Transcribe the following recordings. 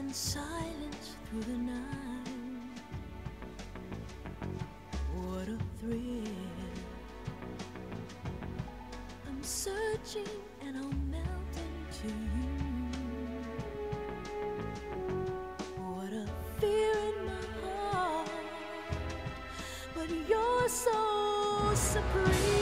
in silence through the night. What a thrill. I'm searching and I'll melt into you. What a fear in my heart, but you're so supreme.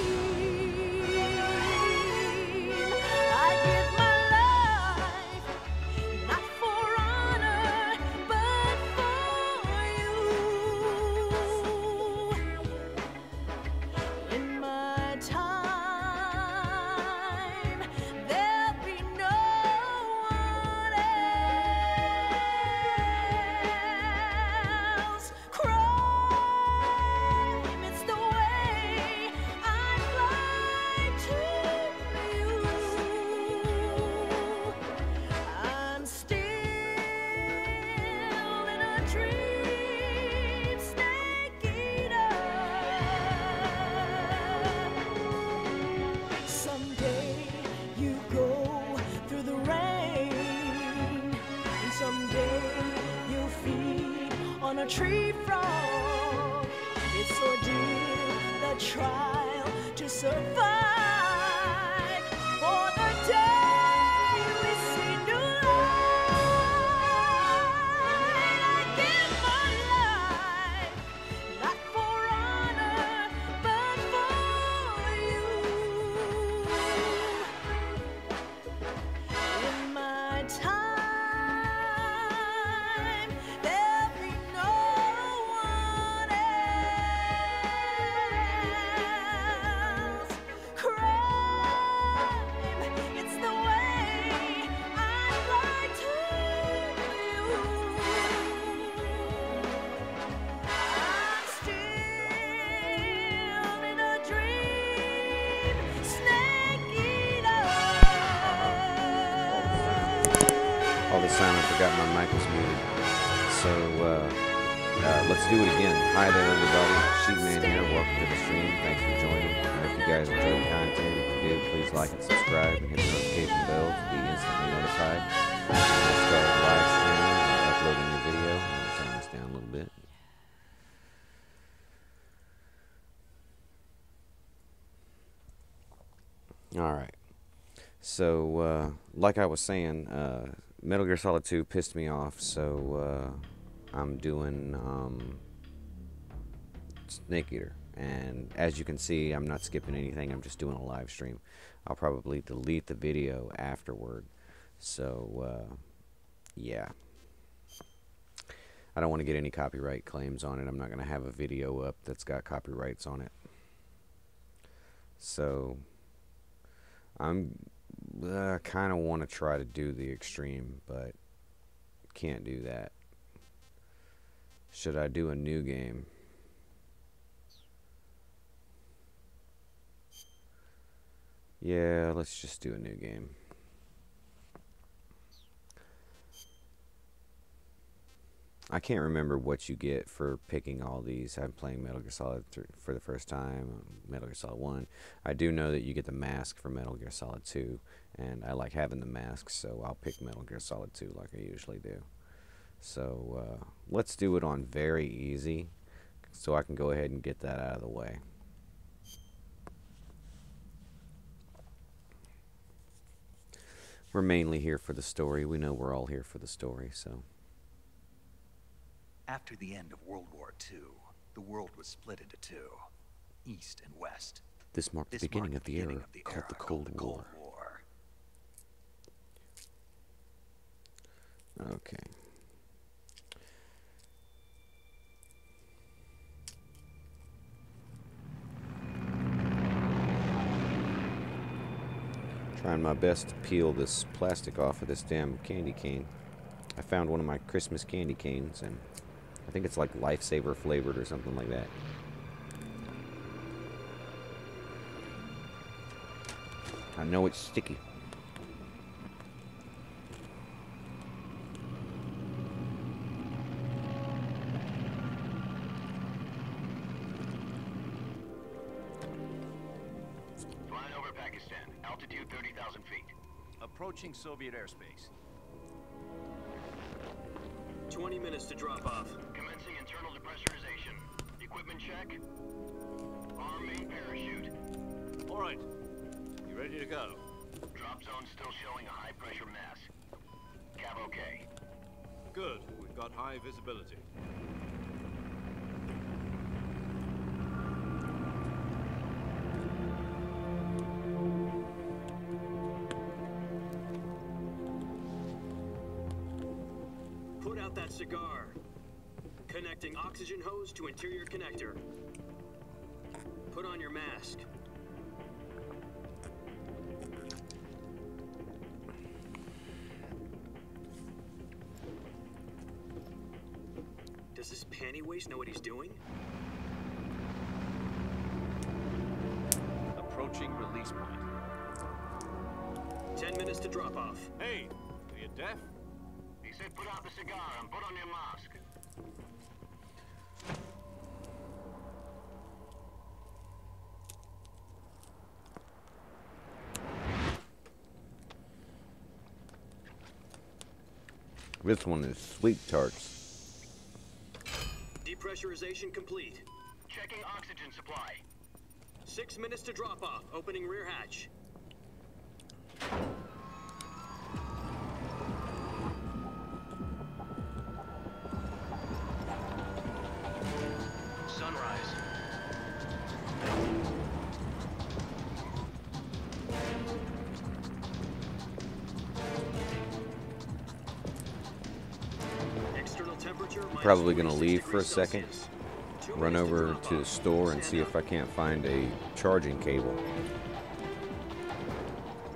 On a tree frog, it's ordeal, the trial to survive. For the day we see new light, I give my life, not for honor, but for you. In my time, all this time I forgot my mic was muted. So let's do it again. Hi there everybody, Sheepman here, welcome to the stream, thanks for joining. I hope you guys enjoy the content. If you do, please like and subscribe and hit the notification bell to be instantly notified. I'll start live streaming or uploading the video. I'm going to turn this down a little bit. Alright, so like I was saying, Metal Gear Solid 2 pissed me off, so I'm doing Snake Eater. And as you can see, I'm not skipping anything, I'm just doing a live stream. I'll probably delete the video afterward. So, yeah. I don't want to get any copyright claims on it. I'm not going to have a video up that's got copyrights on it. So, I kind of want to try to do the extreme, but can't do that. Should I do a new game? Yeah, let's just do a new game. I can't remember what you get for picking all these. I'm playing Metal Gear Solid 3 for the first time, Metal Gear Solid 1. I do know that you get the mask for Metal Gear Solid 2, and I like having the mask, so I'll pick Metal Gear Solid 2 like I usually do. So let's do it on very easy, so I can go ahead and get that out of the way. We're mainly here for the story. We know we're all here for the story, so... After the end of World War II, the world was split into two, East and West. This marked the beginning of the era called the Cold War. Okay. Trying my best to peel this plastic off of this damn candy cane. I found one of my Christmas candy canes, and I think it's like Lifesaver flavored or something like that. I know it's sticky. Flying over Pakistan. Altitude 30,000 feet. Approaching Soviet airspace. 20 minutes to drop off. Commencing internal depressurization. Equipment check. Arm main parachute. All right. You ready to go? Drop zone still showing a high pressure mass. Cav okay. Good. We've got high visibility. Put out that cigar. Connecting oxygen hose to interior connector. Put on your mask. Does this panty waste know what he's doing? Approaching release point. 10 minutes to drop off. Hey, are you deaf? He said put out the cigar and put on your mask. This one is sweet tarts. Depressurization complete. Checking oxygen supply. 6 minutes to drop off. Opening rear hatch. Sunrise. External temperature. Probably gonna -46 leave for a degrees second. Celsius. 2 Run minutes over drop to the off. store and Stand see up. if I can't find a charging cable.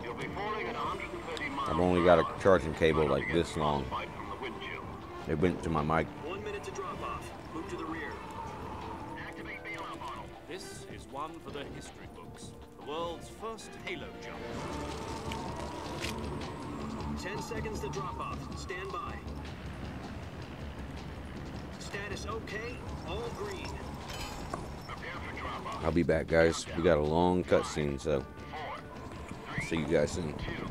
You'll be falling at 130 miles. I've only got a charging cable like this long. From the wind chill. It went to my mic. 1 minute to drop off. Move to the rear. Activate bailout model. This is one for the history books. The world's first halo jump. 10 seconds to drop off. Stand by. Status okay. All green. Prepare for drop off. I'll be back, guys. We got a long cutscene, so 4, see you guys soon. 2,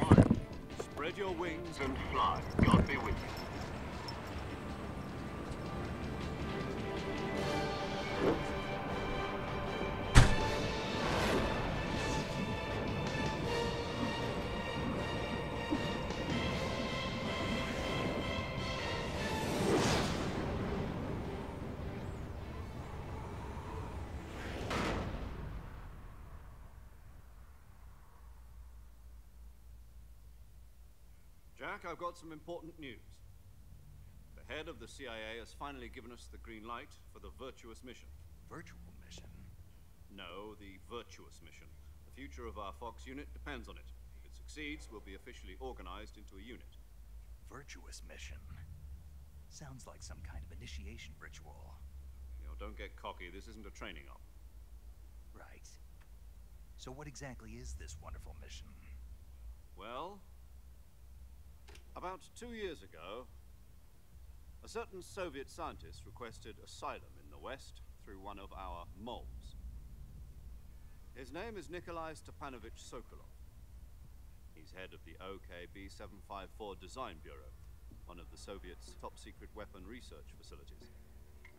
1. Spread your wings And fly. God be with you. Jack, I've got some important news. The head of the CIA has finally given us the green light for the Virtuous mission. Virtual mission? No, the Virtuous mission. The future of our Fox unit depends on it. If it succeeds, we'll be officially organized into a unit. Virtuous mission? Sounds like some kind of initiation ritual. You know, don't get cocky. This isn't a training op. Right. So what exactly is this wonderful mission? Well, about 2 years ago, a certain Soviet scientist requested asylum in the West through one of our moles. His name is Nikolai Stepanovich Sokolov. He's head of the OKB 754 Design Bureau, one of the Soviets' top-secret weapon research facilities,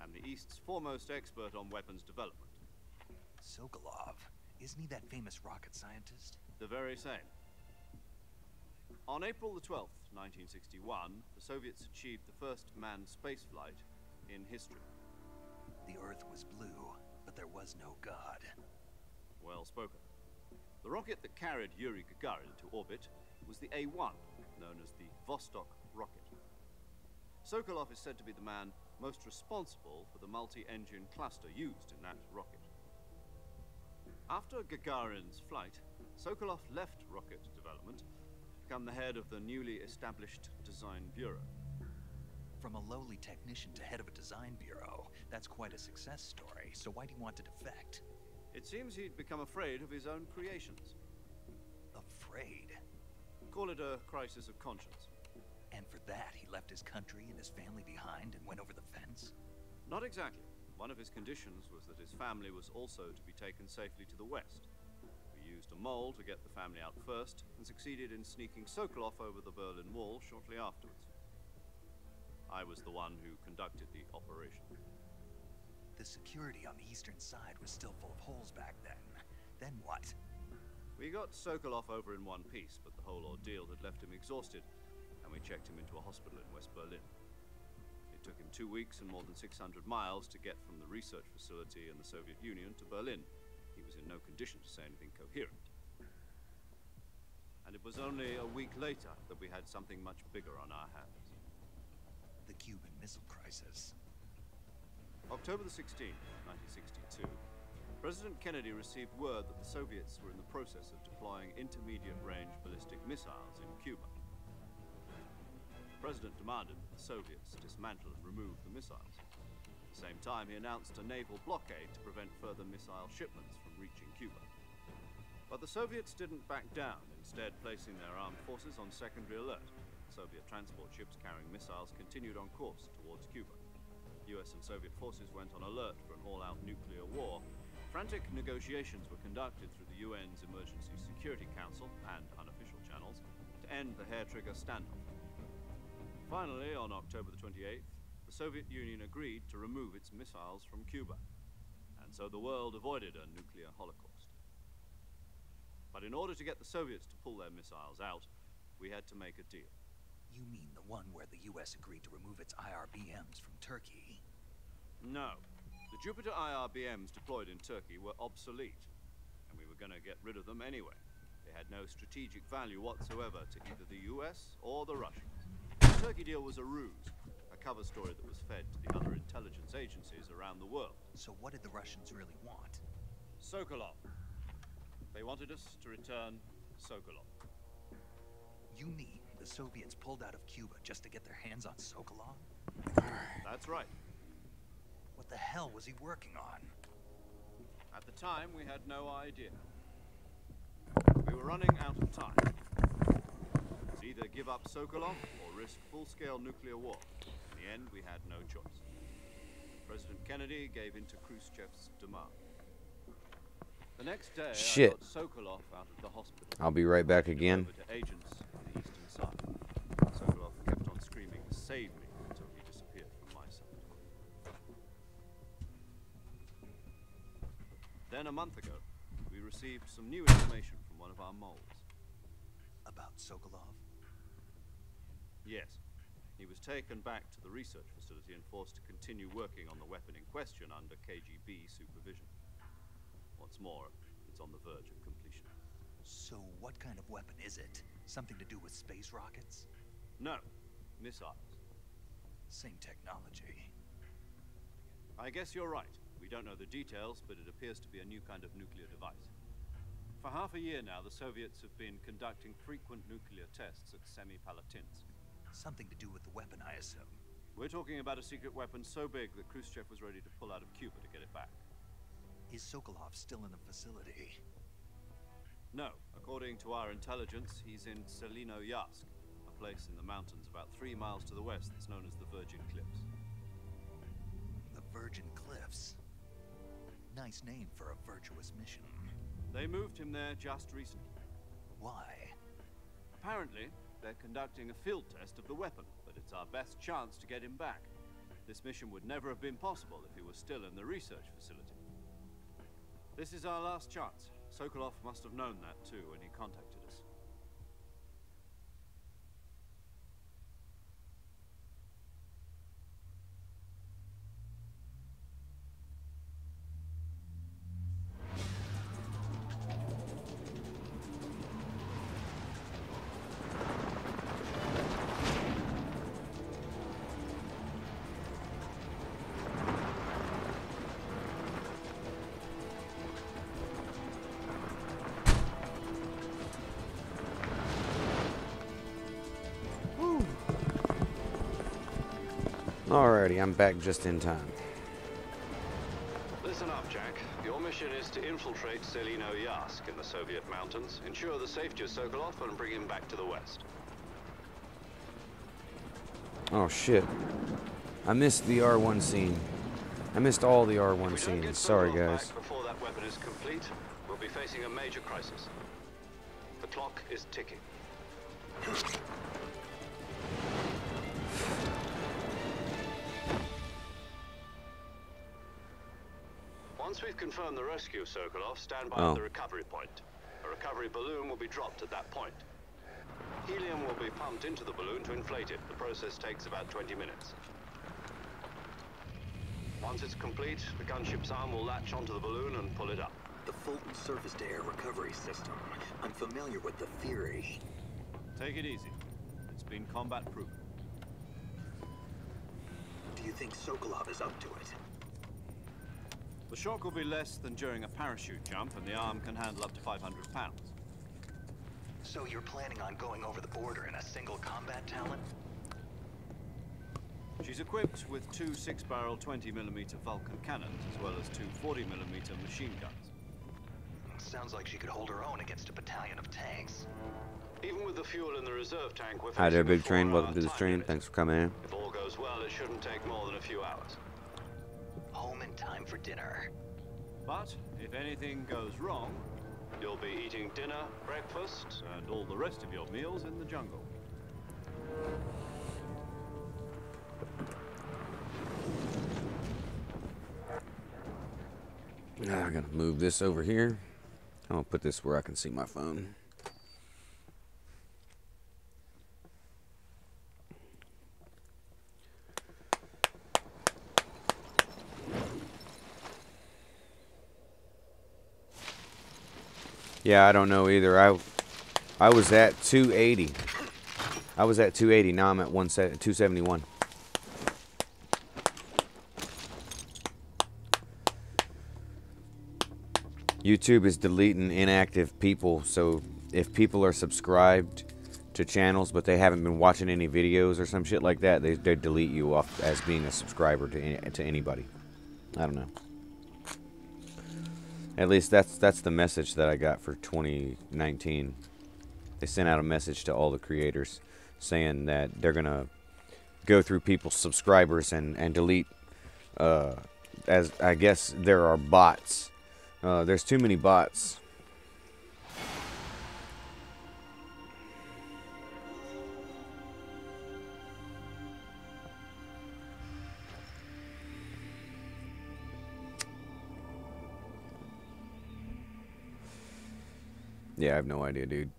and the East's foremost expert on weapons development. Sokolov? Isn't he that famous rocket scientist? The very same. On April the 12th, 1961, the Soviets achieved the first manned spaceflight in history. The Earth was blue, but there was no God. Well spoken. The rocket that carried Yuri Gagarin to orbit was the A-1, known as the Vostok rocket. Sokolov is said to be the man most responsible for the multi-engine cluster used in that rocket. After Gagarin's flight, Sokolov left rocket development to become the head of the newly established Design Bureau. From a lowly technician to head of a design bureau, that's quite a success story, so why do you want to defect? It seems he'd become afraid of his own creations. Afraid? Call it a crisis of conscience. And for that, he left his country and his family behind and went over the fence? Not exactly. One of his conditions was that his family was also to be taken safely to the west. We used a mole to get the family out first, and succeeded in sneaking Sokolov over the Berlin Wall shortly afterwards. I was the one who conducted the operation. The security on the eastern side was still full of holes back then. Then what? We got Sokolov over in one piece, but the whole ordeal had left him exhausted, and we checked him into a hospital in West Berlin. It took him 2 weeks and more than 600 miles to get from the research facility in the Soviet Union to Berlin. He was in no condition to say anything coherent. And it was only a week later that we had something much bigger on our hands. The Cuban Missile Crisis. October the 16th, 1962, President Kennedy received word that the Soviets were in the process of deploying intermediate-range ballistic missiles in Cuba. The President demanded that the Soviets dismantle and remove the missiles. At the same time, he announced a naval blockade to prevent further missile shipments from reaching Cuba. But the Soviets didn't back down, instead placing their armed forces on secondary alert. Soviet transport ships carrying missiles continued on course towards Cuba. US and Soviet forces went on alert for an all-out nuclear war. Frantic negotiations were conducted through the UN's Emergency Security Council and unofficial channels to end the hair-trigger standoff. Finally, on October the 28th, the Soviet Union agreed to remove its missiles from Cuba, and so the world avoided a nuclear holocaust. But in order to get the Soviets to pull their missiles out, we had to make a deal. You mean the one where the US agreed to remove its IRBMs from Turkey? No. The Jupiter IRBMs deployed in Turkey were obsolete, and we were going to get rid of them anyway. They had no strategic value whatsoever to either the US or the Russians. The Turkey deal was a ruse, a cover story that was fed to the other intelligence agencies around the world. So what did the Russians really want? Sokolov. They wanted us to return Sokolov. You mean the Soviets pulled out of Cuba just to get their hands on Sokolov? That's right. What the hell was he working on? At the time, we had no idea. We were running out of time. It's either give up Sokolov or risk full-scale nuclear war. In the end, we had no choice. President Kennedy gave in to Khrushchev's demand. The next day, Shit. I got Sokolov out of the hospital. I'll be right back again. Over to agents on the eastern side. Sokolov kept on screaming, "Save me," until he disappeared from my sight. Then a month ago, we received some new information from one of our moles. About Sokolov? Yes. He was taken back to the research facility and forced to continue working on the weapon in question under KGB supervision. What's more, it's on the verge of completion. So what kind of weapon is it? Something to do with space rockets? No, missiles. Same technology. I guess you're right. We don't know the details, but it appears to be a new kind of nuclear device. For half a year now, the Soviets have been conducting frequent nuclear tests at Semipalatinsk. Something to do with the weapon, I assume. We're talking about a secret weapon so big that Khrushchev was ready to pull out of Cuba to get it back. Is Sokolov still in the facility? No. According to our intelligence, he's in Selino-Yarsk, a place in the mountains about 3 miles to the west that's known as the Virgin Cliffs. The Virgin Cliffs? Nice name for a virtuous mission. They moved him there just recently. Why? Apparently, they're conducting a field test of the weapon, but it's our best chance to get him back. This mission would never have been possible if he was still in the research facility. This is our last chance. Sokolov must have known that too when he contacted us. Alrighty, I'm back just in time. Listen up, Jack. Your mission is to infiltrate Selino-Yarsk in the Soviet mountains, ensure the safety of Sokolov, and bring him back to the west. Oh shit. I missed the R1 scene. I missed all the R1 If we don't get scenes. Sorry, Sokolov guys. back before that weapon is complete, we'll be facing a major crisis. The clock is ticking. Once we've confirmed the rescue, Sokolov, stand by Oh. at the recovery point. A recovery balloon will be dropped at that point. Helium will be pumped into the balloon to inflate it. The process takes about 20 minutes. Once it's complete, the gunship's arm will latch onto the balloon and pull it up. The Fulton surface-to-air recovery system. I'm familiar with the theory. Take it easy. It's been combat-proven. Do you think Sokolov is up to it? The shock will be less than during a parachute jump, and the arm can handle up to 500 pounds. So you're planning on going over the border in a single combat talent? She's equipped with two 6-barrel 20mm Vulcan cannons, as well as two 40mm machine guns. Sounds like she could hold her own against a battalion of tanks. Even with the fuel in the reserve tank, we're Hi there, facing a Big Train. 4-hour Welcome to the time stream. limit. Thanks for coming in. If all goes well, it shouldn't take more than a few hours. Home in time for dinner. But if anything goes wrong, You'll be eating dinner, breakfast. and all the rest of your meals in the jungle. Now I'm gonna move this over here. I'm gonna put this where I can see my phone. Yeah, I don't know either. I was at 280. I was at 280. Now I'm at 271. YouTube is deleting inactive people, so if people are subscribed to channels but they haven't been watching any videos or some shit like that, they delete you off as being a subscriber to anybody. I don't know. At least that's the message that I got for 2019. They sent out a message to all the creators saying that they're gonna go through people's subscribers and delete. As I guess there are bots. There's too many bots. Yeah, I have no idea, dude.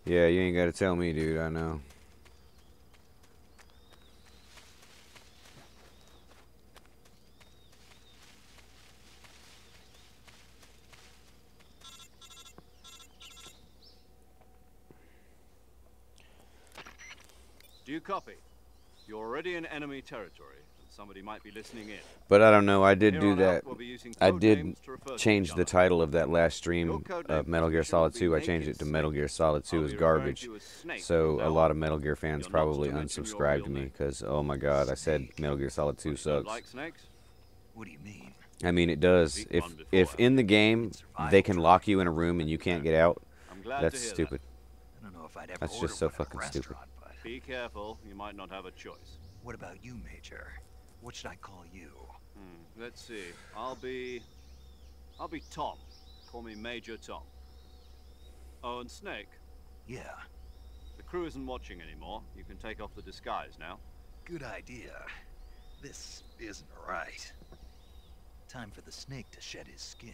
Yeah, you ain't gotta tell me, dude. I know. Do you copy? You're already in enemy territory, and somebody might be listening in. But I don't know. I did Here do on that. out, we'll be using I code did names to refer to change each the other. title of that last Your stream code of name Metal for Gear this mission Solid will 2. I be changed Naked it to Metal Gear Solid 2 I'll is be referring garbage. to you as Snake So from a now lot on. of Metal Gear fans You're not probably to mention your unsubscribed to real me name. because, oh my god, I said Metal Gear Solid 2 You sucks. like snakes? What do you mean? I mean, it does. Beaten If one before, if in the game Survival they can training. lock you in a room and you can't get out, I'm glad that's to hear stupid. I don't know if I'd ever That's order just so one at a fucking stupid. restaurant, but that. Be careful, you might not have a choice. what about you, Major? What should I call you? Let's see. I'll be Tom. Call me Major Tom. Oh, and Snake. Yeah, The crew isn't watching anymore. You can take off the disguise now. good idea. This isn't right. Time for the snake to shed his skin.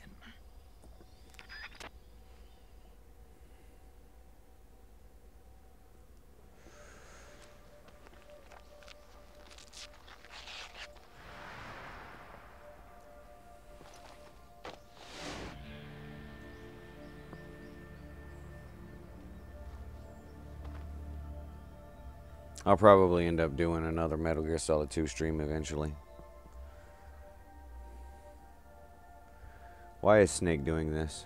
I'll probably end up doing another Metal Gear Solid 2 stream eventually. Why is Snake doing this?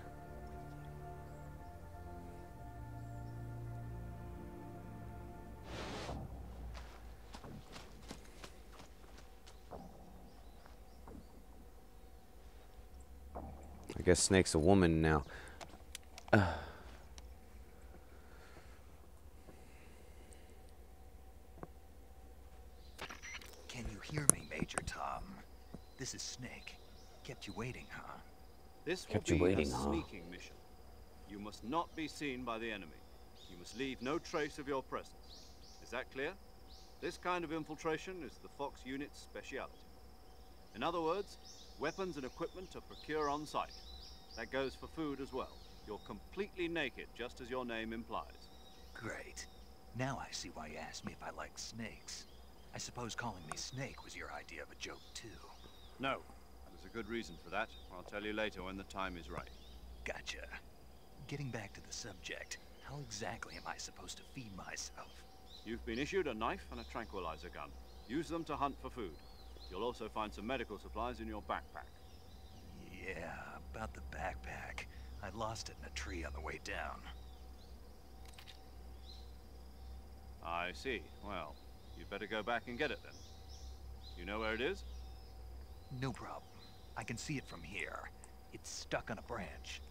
guess Snake's a woman now. Can you hear me, Major Tom? This is Snake. Kept you waiting, huh? This will Kept you be waiting, a huh? sneaking mission. You must not be seen by the enemy. You must leave no trace of your presence. Is that clear? This kind of infiltration is the Fox unit's speciality. In other words, weapons and equipment are procured on site. That goes for food as well. You're completely naked, just as your name implies. Great. Now I see why you asked me if I like snakes. I suppose calling me Snake was your idea of a joke, too. No. There's a good reason for that. I'll tell you later when the time is right. Gotcha. Getting back to the subject, how exactly am I supposed to feed myself? You've been issued a knife and a tranquilizer gun. Use them to hunt for food. You'll also find some medical supplies in your backpack. Yeah, about the backpack. I lost it in a tree on the way down. I see. Well, you'd better go back and get it then. You know where it is? No problem. I can see it from here. It's stuck on a branch.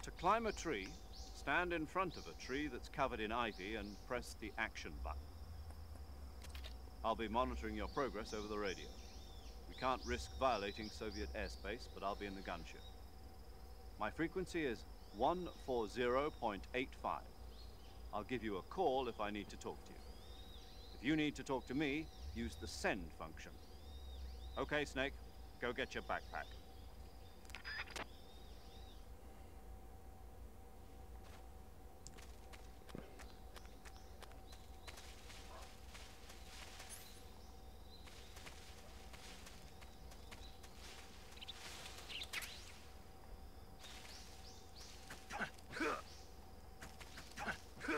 To climb a tree, stand in front of a tree that's covered in ivy and press the action button. I'll be monitoring your progress over the radio. We can't risk violating Soviet airspace, but I'll be in the gunship. My frequency is 140.85. I'll give you a call if I need to talk to you. If you need to talk to me, use the send function. Okay, Snake, go get your backpack.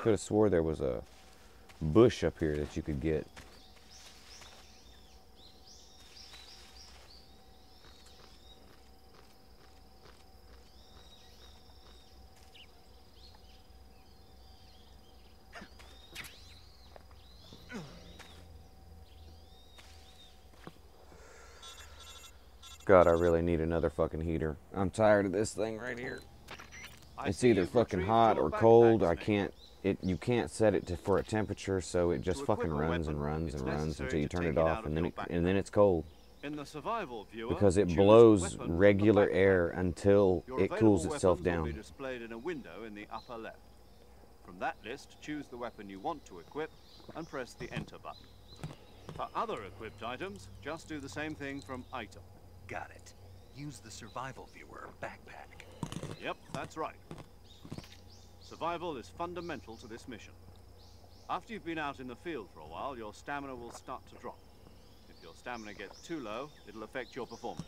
Could have swore there was a bush up here that you could get. God, I really need another fucking heater. I'm tired of this thing right here. It's either fucking hot or cold. I can't. You can't set it for a temperature, so it just fucking runs and runs and runs until you turn it off, and then it's cold. In the survival viewer, Because it choose blows weapon from the regular backpack. air until Your it cools available itself weapons will be down. displayed in a window in the upper left. From that list, choose the weapon you want to equip and press the enter button. For other equipped items, just do the same thing from item. Got it. Use the survival viewer backpack. Yep, that's right. Survival is fundamental to this mission. After you've been out in the field for a while, your stamina will start to drop. If your stamina gets too low, it'll affect your performance.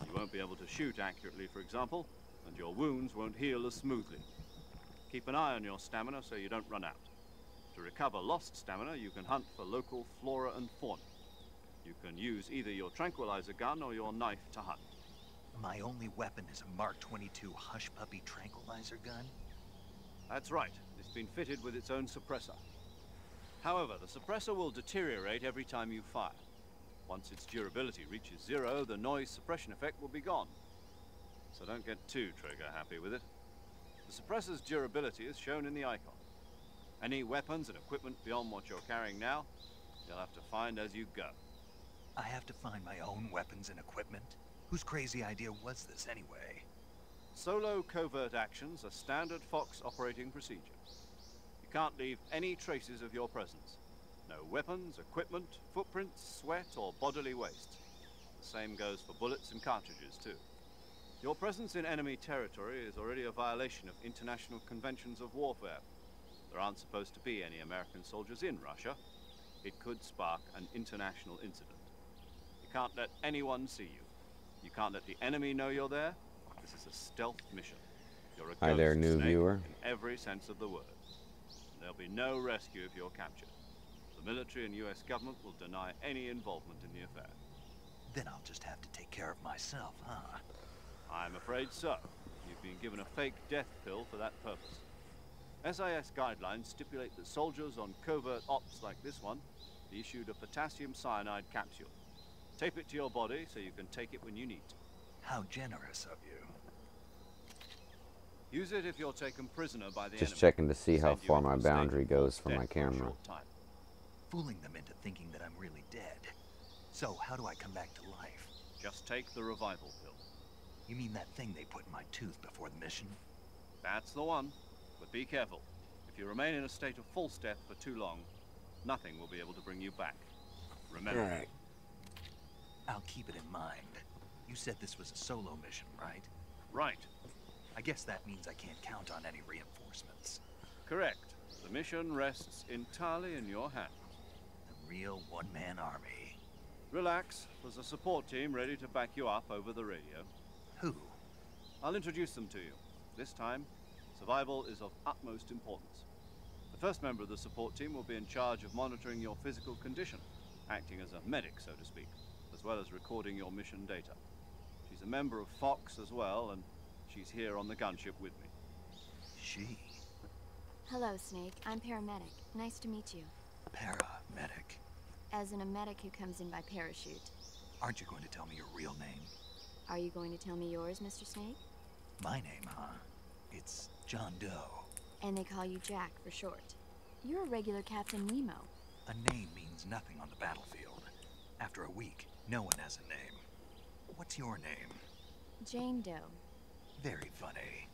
You won't be able to shoot accurately, for example, and your wounds won't heal as smoothly. Keep an eye on your stamina so you don't run out. To recover lost stamina, you can hunt for local flora and fauna. You can use either your tranquilizer gun or your knife to hunt. My only weapon is a Mark 22 Hush Puppy tranquilizer gun? That's right. It's been fitted with its own suppressor. However, the suppressor will deteriorate every time you fire. Once its durability reaches 0, the noise suppression effect will be gone. So don't get too trigger happy with it. The suppressor's durability is shown in the icon. Any weapons and equipment beyond what you're carrying now, you'll have to find as you go. I have to find my own weapons and equipment? Whose crazy idea was this anyway? Solo covert actions are standard Fox operating procedure. You can't leave any traces of your presence. No weapons, equipment, footprints, sweat, or bodily waste. The same goes for bullets and cartridges, too. Your presence in enemy territory is already a violation of international conventions of warfare. There aren't supposed to be any American soldiers in Russia. It could spark an international incident. You can't let anyone see you. You can't let the enemy know you're there. This is a stealth mission. You're a Hi there, ghost new snake viewer. in every sense of the word. There'll be no rescue if you're captured. The military and US government will deny any involvement in the affair. Then I'll just have to take care of myself, huh? I'm afraid so. You've been given a fake death pill for that purpose. SIS guidelines stipulate that soldiers on covert ops like this one be issued a potassium cyanide capsule. Tape it to your body so you can take it when you need to. How generous of you. Use it if you're taken prisoner by the Just enemy. checking to see how Send you far into my a state of boundary goes false for my death for a camera. short time. Fooling them into thinking that I'm really dead. So, how do I come back to life? Just take the revival pill. You mean that thing they put in my tooth before the mission? That's the one. But be careful. If you remain in a state of false death for too long, nothing will be able to bring you back. Remember. Alright. I'll keep it in mind. You said this was a solo mission, right? Right. I guess that means I can't count on any reinforcements. Correct. The mission rests entirely in your hands. The real one-man army. Relax. There's a support team ready to back you up over the radio. Who? I'll introduce them to you. This time, survival is of utmost importance. The first member of the support team will be in charge of monitoring your physical condition, acting as a medic, so to speak, as well as recording your mission data. She's a member of Fox as well, and she's here on the gunship with me. She. Hello, Snake. I'm paramedic. Nice to meet you. Paramedic. As in a medic who comes in by parachute. Aren't you going to tell me your real name? Are you going to tell me yours, Mr. Snake? My name, huh? It's John Doe. And they call you Jack for short. You're a regular Captain Nemo. A name means nothing on the battlefield. After a week, no one has a name. What's your name? Jane Doe. Very funny.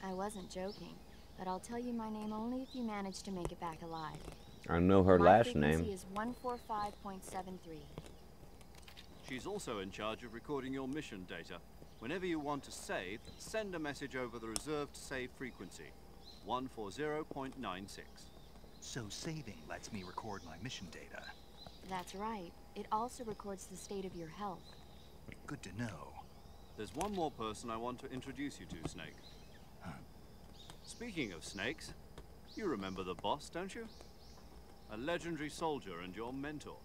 I wasn't joking, but I'll tell you my name only if you manage to make it back alive. I know her My last frequency name. is 145.73. She's also in charge of recording your mission data. Whenever you want to save, send a message over the reserved save frequency, 140.96. So saving lets me record my mission data. That's right. It also records the state of your health. Good to know. There's one more person I want to introduce you to, Snake. Huh? Speaking of snakes, you remember the boss, don't you? A legendary soldier and your mentor.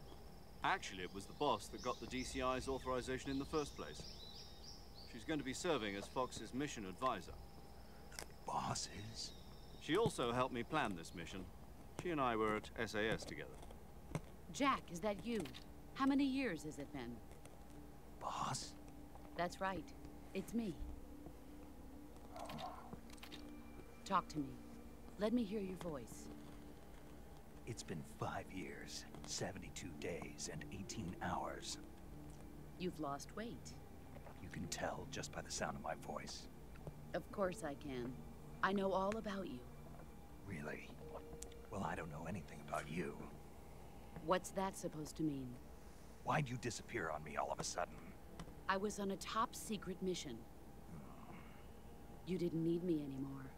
Actually, it was the boss that got the DCI's authorization in the first place. She's going to be serving as Fox's mission advisor. The boss is? She also helped me plan this mission. She and I were at SAS together. Jack, is that you? How many years has it been? Boss? That's right. It's me. Talk to me. Let me hear your voice. It's been 5 years, 72 days, and 18 hours. You've lost weight. You can tell just by the sound of my voice. Of course I can. I know all about you. Really? Well, I don't know anything about you. What's that supposed to mean? Why'd you disappear on me all of a sudden? I was on a top-secret mission. You didn't need me anymore.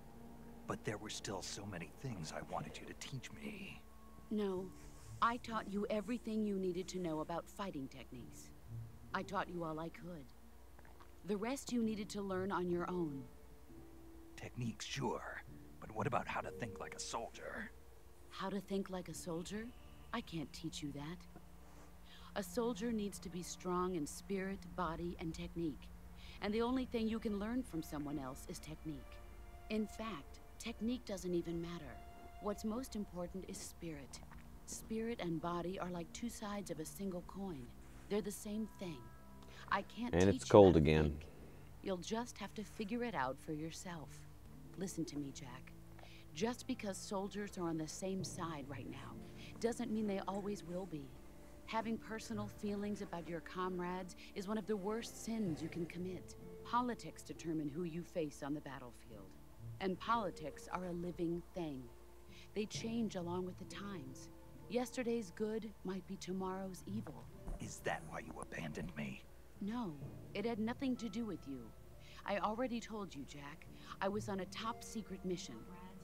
But there were still so many things I wanted you to teach me. No. I taught you everything you needed to know about fighting techniques. I taught you all I could. The rest you needed to learn on your own. Techniques, sure. But what about how to think like a soldier? How to think like a soldier? I can't teach you that. A soldier needs to be strong in spirit, body, and technique. And the only thing you can learn from someone else is technique. In fact, technique doesn't even matter. What's most important is spirit. Spirit and body are like two sides of a single coin. They're the same thing. I can't teach And you it's cold how to again. think. You'll just have to figure it out for yourself. Listen to me, Jack. Just because soldiers are on the same side right now doesn't mean they always will be. Having personal feelings about your comrades is one of the worst sins you can commit. Politics determine who you face on the battlefield. And politics are a living thing. They change along with the times. Yesterday's good might be tomorrow's evil. Is that why you abandoned me? No, it had nothing to do with you. I already told you, Jack. I was on a top-secret mission.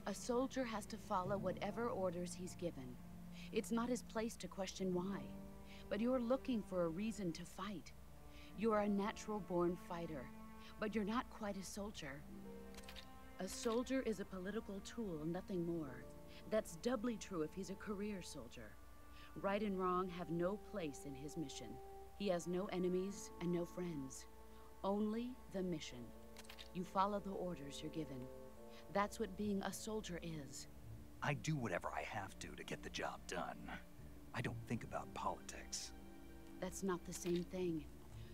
A soldier has to follow whatever orders he's given. It's not his place to question why. But you're looking for a reason to fight. You are a natural-born fighter, but you're not quite a soldier. A soldier is a political tool, nothing more. That's doubly true if he's a career soldier. Right and wrong have no place in his mission. He has no enemies and no friends. Only the mission. You follow the orders you're given. That's what being a soldier is. I do whatever I have to get the job done. I don't think about politics. That's not the same thing.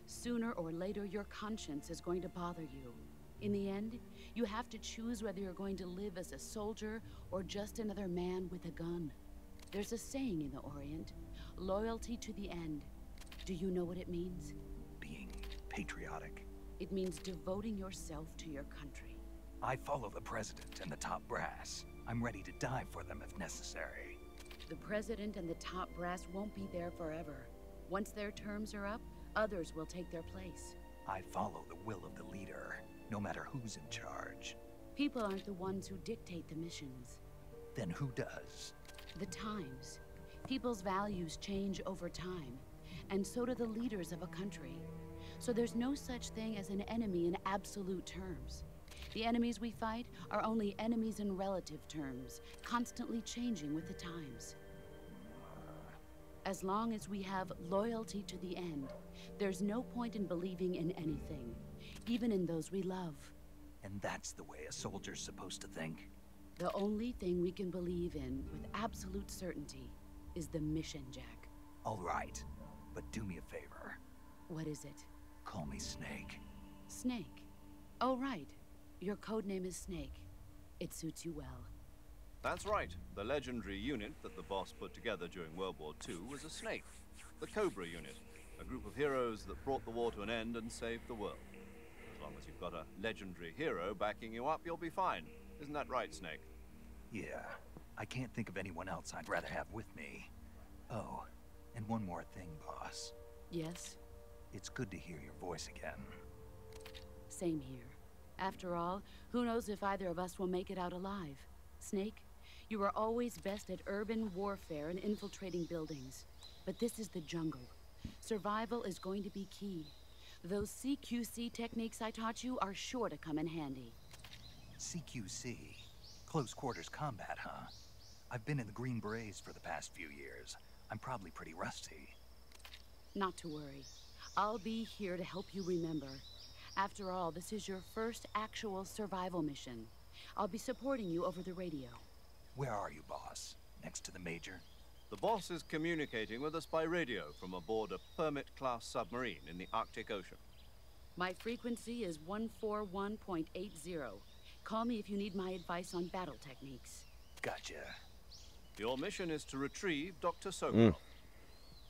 Sooner or later, your conscience is going to bother you. In the end, you have to choose whether you're going to live as a soldier or just another man with a gun. There's a saying in the Orient, loyalty to the end. Do you know what it means? Being patriotic. It means devoting yourself to your country. I follow the president and the top brass. I'm ready to die for them if necessary. The president and the top brass won't be there forever. Once their terms are up, others will take their place. I follow the will of the leader, no matter who's in charge. People aren't the ones who dictate the missions. Then who does? The times. People's values change over time, and so do the leaders of a country. So there's no such thing as an enemy in absolute terms. The enemies we fight are only enemies in relative terms, constantly changing with the times. As long as we have loyalty to the end, there's no point in believing in anything, even in those we love. And that's the way a soldier's supposed to think? The only thing we can believe in with absolute certainty is the mission, Jack. All right, but do me a favor. What is it? Call me Snake. Snake? Oh, right. Your code name is Snake. It suits you well. That's right. The legendary unit that the boss put together during World War II was a snake. The Cobra unit. A group of heroes that brought the war to an end and saved the world. As long as you've got a legendary hero backing you up, you'll be fine. Isn't that right, Snake? Yeah. I can't think of anyone else I'd rather have with me. Oh, and one more thing, boss. Yes? It's good to hear your voice again. Same here. After all, who knows if either of us will make it out alive? Snake, you are always best at urban warfare and infiltrating buildings. But this is the jungle. Survival is going to be key. Those CQC techniques I taught you are sure to come in handy. CQC? Close quarters combat, huh? I've been in the Green Berets for the past few years. I'm probably pretty rusty. Not to worry. I'll be here to help you remember. After all, this is your first actual survival mission. I'll be supporting you over the radio. Where are you, boss? Next to the Major? The boss is communicating with us by radio from aboard a Permit-class submarine in the Arctic Ocean. My frequency is 141.80. Call me if you need my advice on battle techniques. Gotcha. Your mission is to retrieve Dr. Sokolov.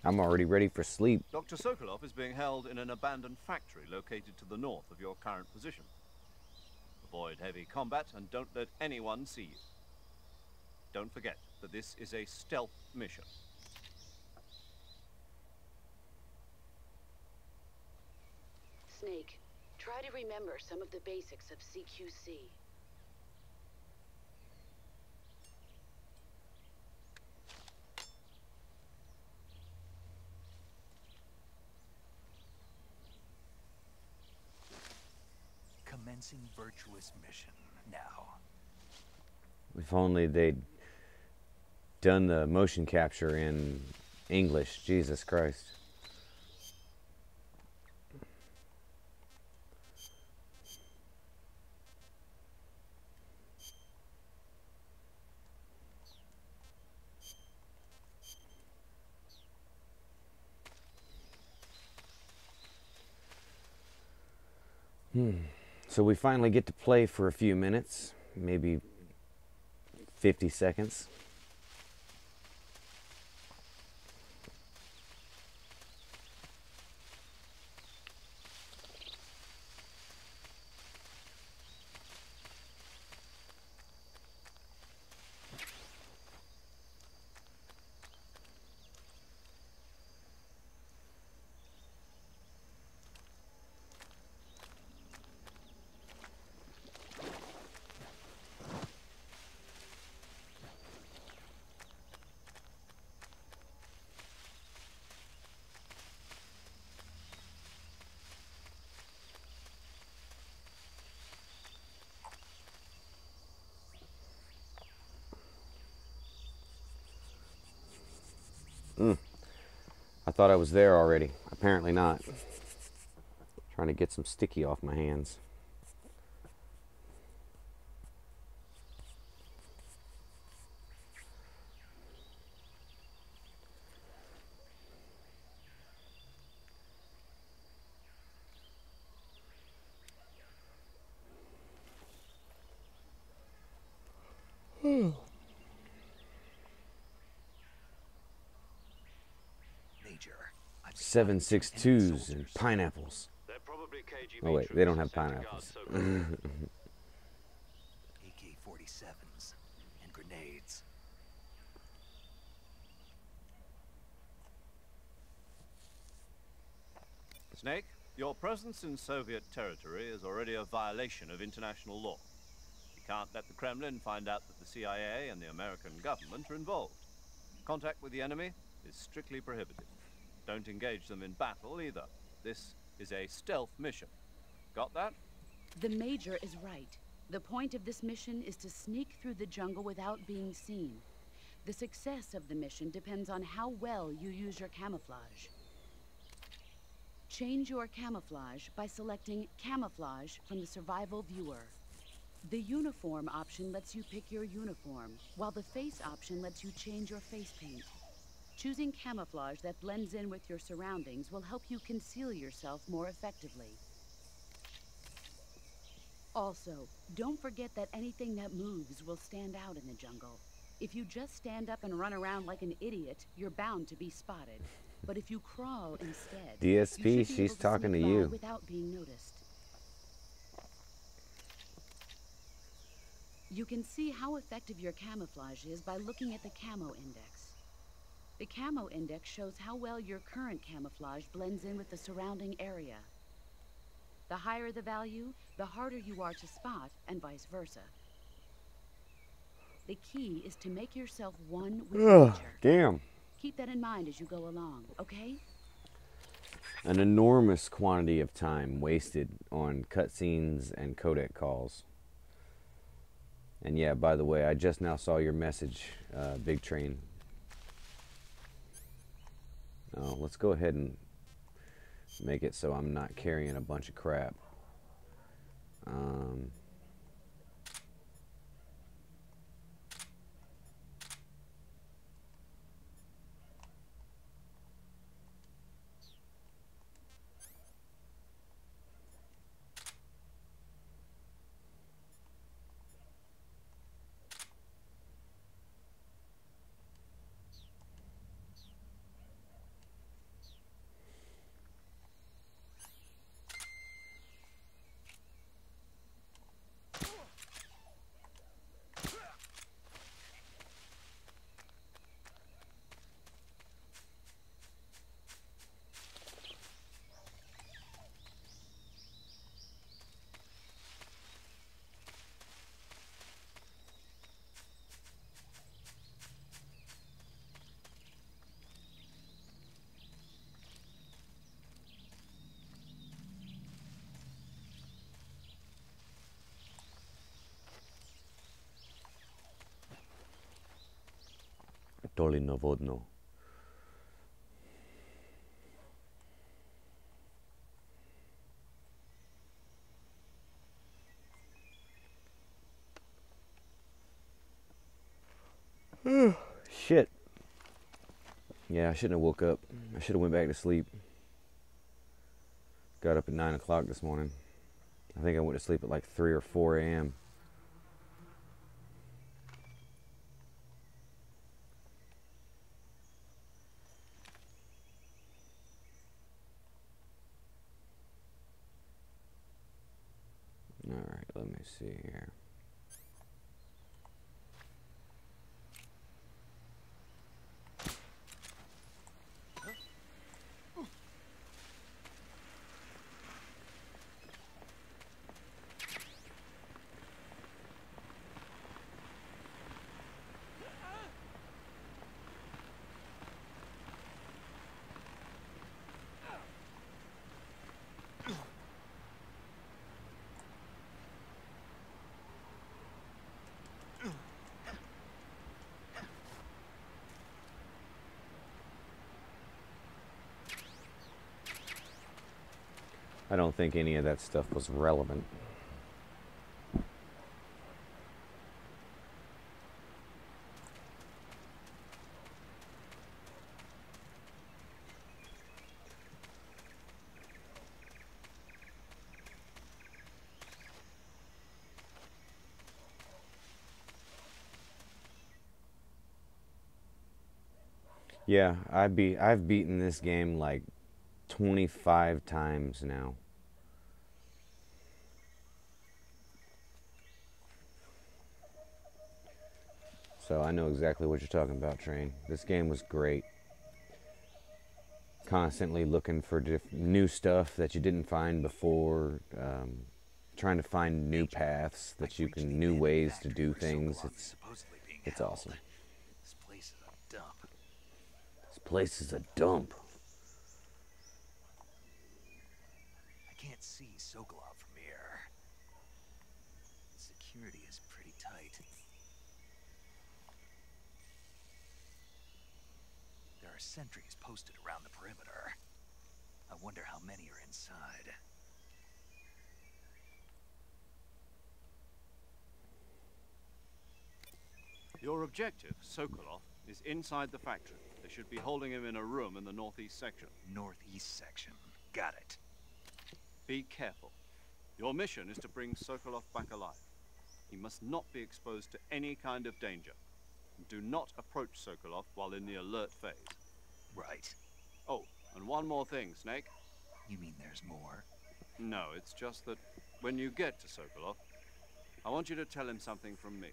I'm already ready for sleep. Dr. Sokolov is being held in an abandoned factory located to the north of your current position. Avoid heavy combat and don't let anyone see you. Don't forget that this is a stealth mission. Snake, try to remember some of the basics of CQC. Commencing Virtuous mission now. If only they'd done the motion capture in English. Jesus Christ. So we finally get to play for a few minutes, maybe 50 seconds. I thought I was there already. Apparently not. Trying to get some sticky off my hands. 7.62s and pineapples. They're probably KGB Oh wait, they don't have troops sent to guard pineapples. Soviet. AK-47s and grenades. Snake, your presence in Soviet territory is already a violation of international law. You can't let the Kremlin find out that the CIA and the American government are involved. Contact with the enemy is strictly prohibited. Don't engage them in battle either. This is a stealth mission. Got that? The Major is right. The point of this mission is to sneak through the jungle without being seen. The success of the mission depends on how well you use your camouflage. Change your camouflage by selecting Camouflage from the Survival Viewer. The Uniform option lets you pick your uniform, while the Face option lets you change your face paint. Choosing camouflage that blends in with your surroundings will help you conceal yourself more effectively. Also, don't forget that anything that moves will stand out in the jungle. If you just stand up and run around like an idiot, you're bound to be spotted. But if you crawl instead, DSP, you should be able she's talking to sneak by you. without being noticed. You can see how effective your camouflage is by looking at the Camo Index. The Camo Index shows how well your current camouflage blends in with the surrounding area. The higher the value, the harder you are to spot, and vice versa. The key is to make yourself one with nature. Damn. Keep that in mind as you go along, okay? An enormous quantity of time wasted on cutscenes and codec calls. And yeah, by the way, I just now saw your message, Big Train. Oh, let's go ahead and make it so I'm not carrying a bunch of crap. Dolinovodno. Shit. Yeah, I shouldn't have woke up. I should have went back to sleep. Got up at 9 o'clock this morning. I think I went to sleep at like 3 or 4 a.m. Alright, let me see here. I don't think any of that stuff was relevant. Yeah, I've beaten this game like 25 times now. So I know exactly what you're talking about, Train. This game was great. Constantly looking for new stuff that you didn't find before. Trying to find new paths that you can, new ways to do things. It's awesome. This place is a dump. This place is a dump. I can't see Sokolov from here. Security is pretty tight. There are sentries posted around the perimeter. I wonder how many are inside. Your objective, Sokolov, is inside the factory. They should be holding him in a room in the northeast section. Northeast section. Got it. Be careful. Your mission is to bring Sokolov back alive. He must not be exposed to any kind of danger. Do not approach Sokolov while in the alert phase. Right. Oh, and one more thing, Snake. You mean there's more? No, it's just that when you get to Sokolov, I want you to tell him something from me.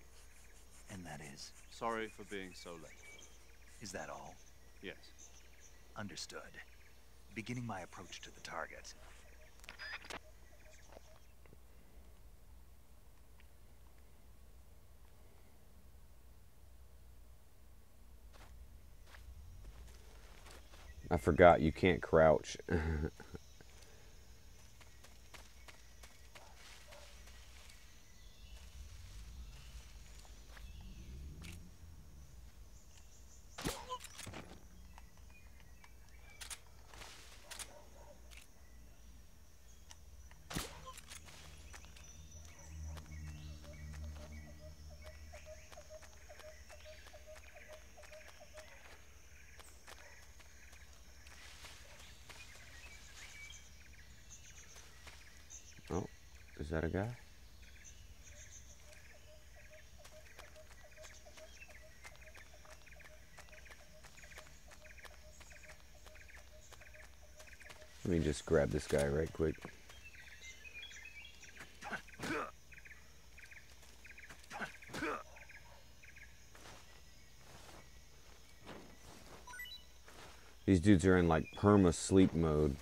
And that is? Sorry for being so late. Is that all? Yes. Understood. Beginning my approach to the target. I forgot you can't crouch. Oh, is that a guy? Let me just grab this guy right quick. These dudes are in like perma sleep mode.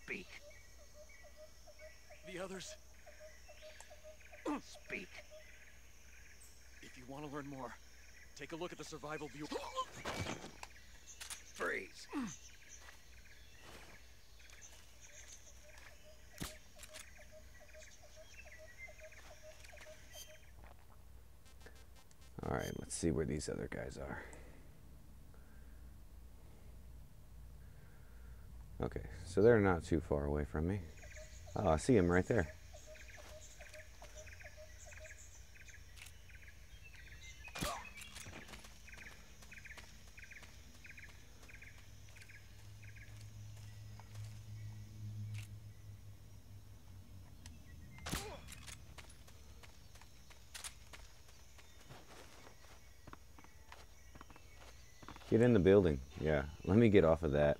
Speak. The others. Speak. If you want to learn more, take a look at the survival view. Freeze. All right, let's see where these other guys are. Okay, so they're not too far away from me. Oh, I see him right there. Get in the building. Yeah, let me get off of that.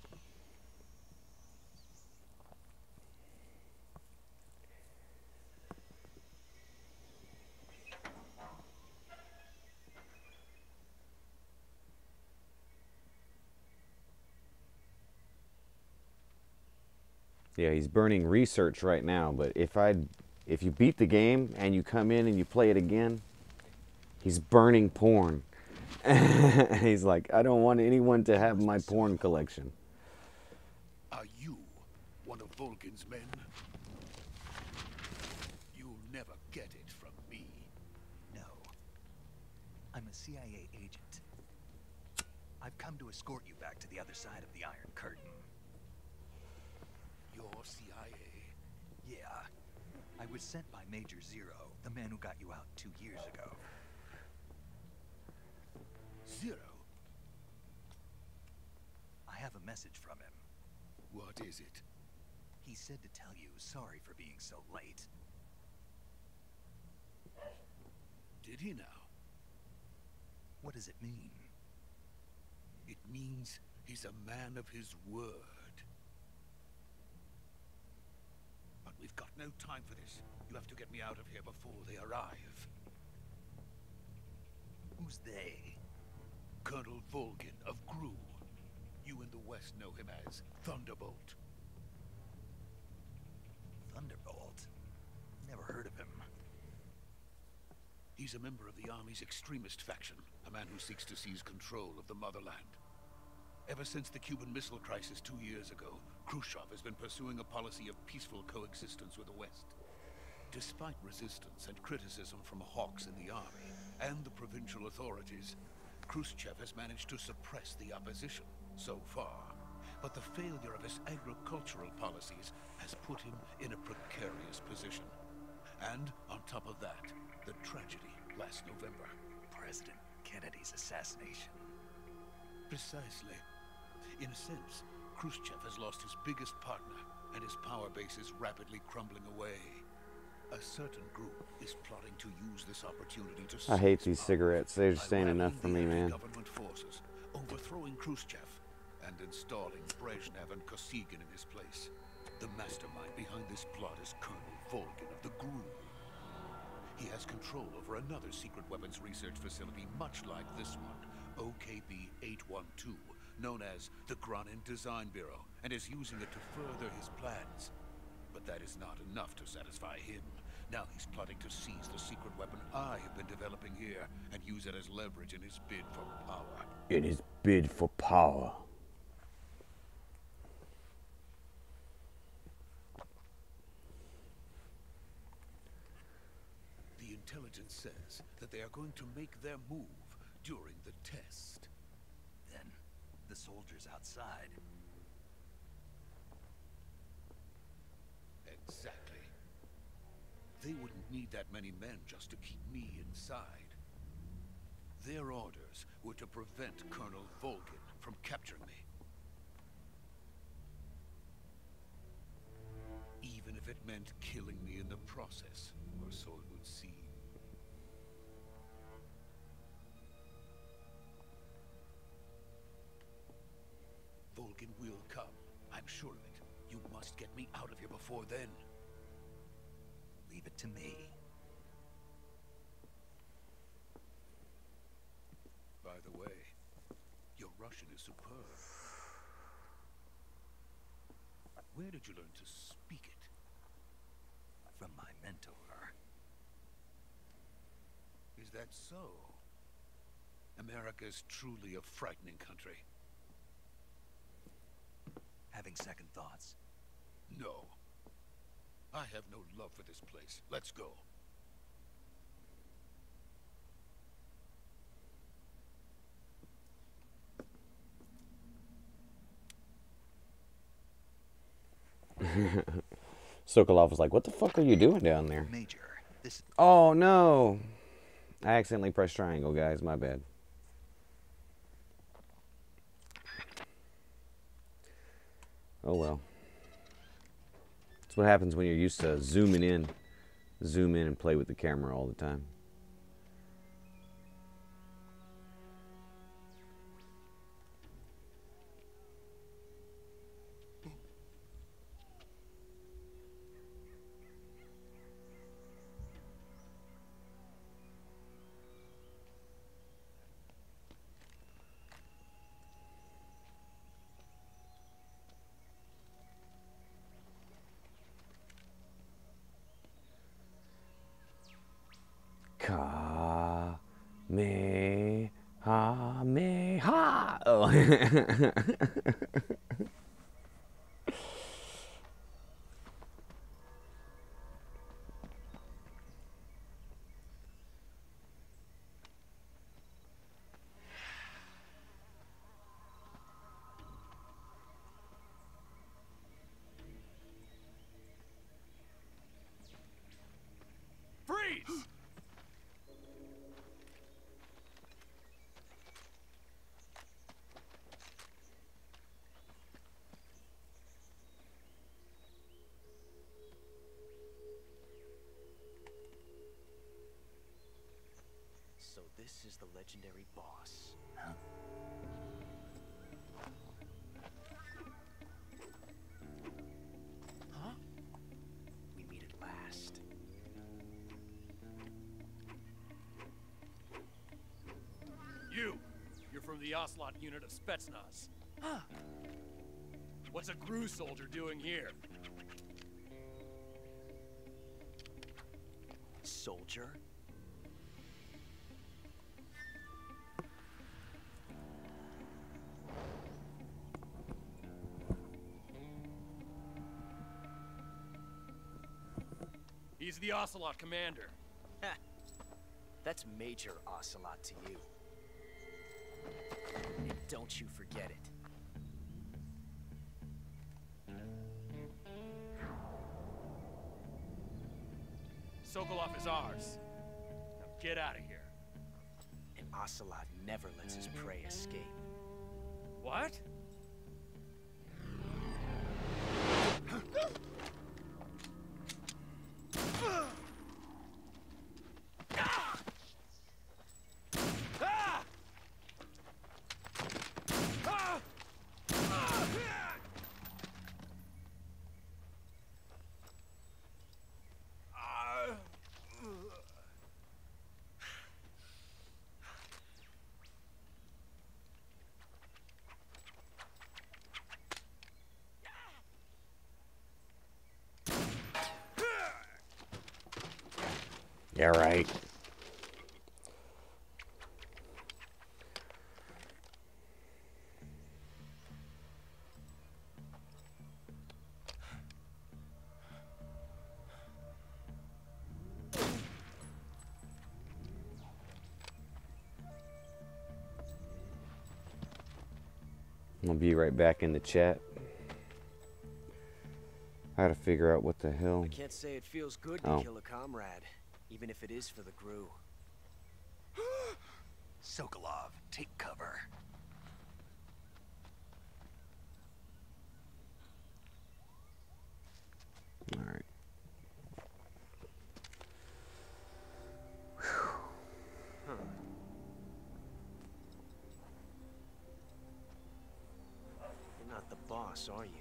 Yeah, he's burning research right now, but if you beat the game and you come in and you play it again, he's burning porn. He's like, I don't want anyone to have my porn collection. Are you one of Vulcan's men? You'll never get it from me. No. I'm a CIA agent. I've come to escort you back to the other side of the Iron Curtain. Your CIA? Yeah. I was sent by Major Zero, the man who got you out 2 years ago. Zero? I have a message from him. What is it? He said to tell you sorry for being so late. Did he now? What does it mean? It means he's a man of his word. But we've got no time for this. You have to get me out of here before they arrive. Who's they? Colonel Volgin of Gru. You in the West know him as Thunderbolt. Thunderbolt? Never heard of him. He's a member of the Army's extremist faction, a man who seeks to seize control of the motherland. Ever since the Cuban Missile Crisis 2 years ago, Khrushchev has been pursuing a policy of peaceful coexistence with the West. Despite resistance and criticism from hawks in the Army and the provincial authorities, Khrushchev has managed to suppress the opposition so far. But the failure of his agricultural policies has put him in a precarious position. And on top of that, the tragedy last November. President Kennedy's assassination. Precisely. In a sense, Khrushchev has lost his biggest partner, and his power base is rapidly crumbling away. A certain group is plotting to use this opportunity to I hate these cigarettes. They're just ain't enough for me, man. Government forces, overthrowing Khrushchev, and installing Brezhnev and Kosygin in his place. The mastermind behind this plot is Colonel Volgin of the Gru. He has control over another secret weapons research facility much like this one, OKB-812, known as the Granin Design Bureau, and is using it to further his plans. But that is not enough to satisfy him. Now he's plotting to seize the secret weapon I have been developing here and use it as leverage in his bid for power. In his bid for power. The intelligence says that they are going to make their move during the test. Then, the soldiers outside. Exactly. They wouldn't need that many men just to keep me inside. Their orders were to prevent Colonel Volgin from capturing me. Even if it meant killing me in the process, or so it would seem. Volgin will come. I'm sure of it. You must get me out of here before then. Leave it to me. By the way, your Russian is superb. Where did you learn to speak it? From my mentor. Is that so? America is truly a frightening country. Having second thoughts? No. I have no love for this place. Let's go. Sokolov was like, what the fuck are you doing down there? Major, this... Oh, no. I accidentally pressed triangle, guys. My bad. Oh, well. That's what happens when you're used to zooming in. Zoom in and play with the camera all the time. Kamehameha. Oh. Freeze! is the legendary boss. Huh? Huh? We meet at last. You're from the Ocelot unit of Spetsnaz. Huh. What's a GRU soldier doing here? Soldier? He's the Ocelot commander. Ha! That's Major Ocelot to you. And don't you forget it. Sokolov is ours. Now get out of here. And Ocelot never lets his prey escape. What? Yeah, right. I'll be right back in the chat. I gotta figure out what the hell. I can't say it feels good to kill a comrade, even if it is for the GRU. Sokolov, take cover. All right. Huh. You're not the boss, are you?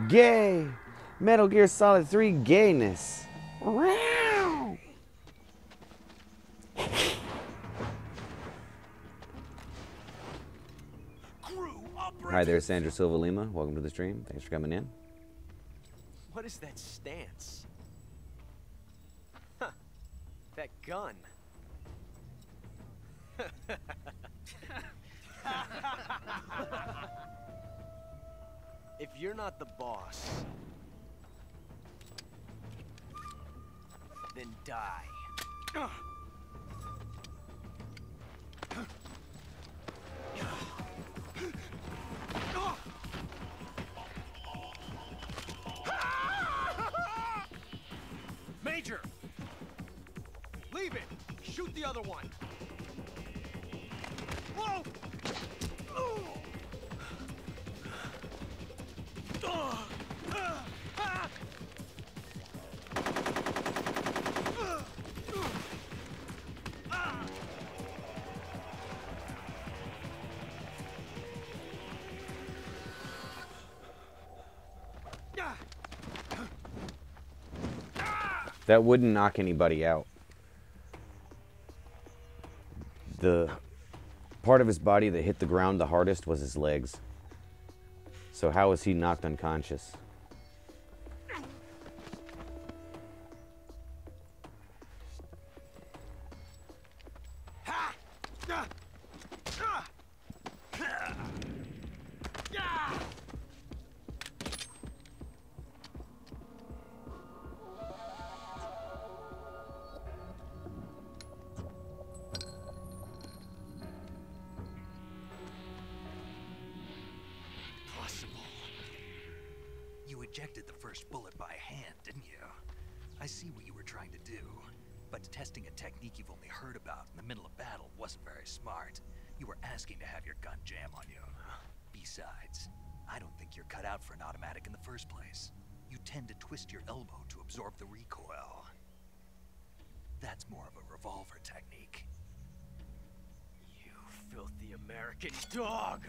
Gay! Metal Gear Solid 3 gayness. Hi there, Sandra Silva Lima. Welcome to the stream. Thanks for coming in. What is that stance? Huh. That gun. If you're not the boss, then die. Major! Leave it! Shoot the other one! Whoa! That wouldn't knock anybody out. The part of his body that hit the ground the hardest was his legs. So how was he knocked unconscious? You ejected the first bullet by hand, didn't you? I see what you were trying to do. But testing a technique you've only heard about in the middle of battle wasn't very smart. You were asking to have your gun jam on you. Besides, I don't think you're cut out for an automatic in the first place. you tend to twist your elbow to absorb the recoil. That's more of a revolver technique. You filthy American dog!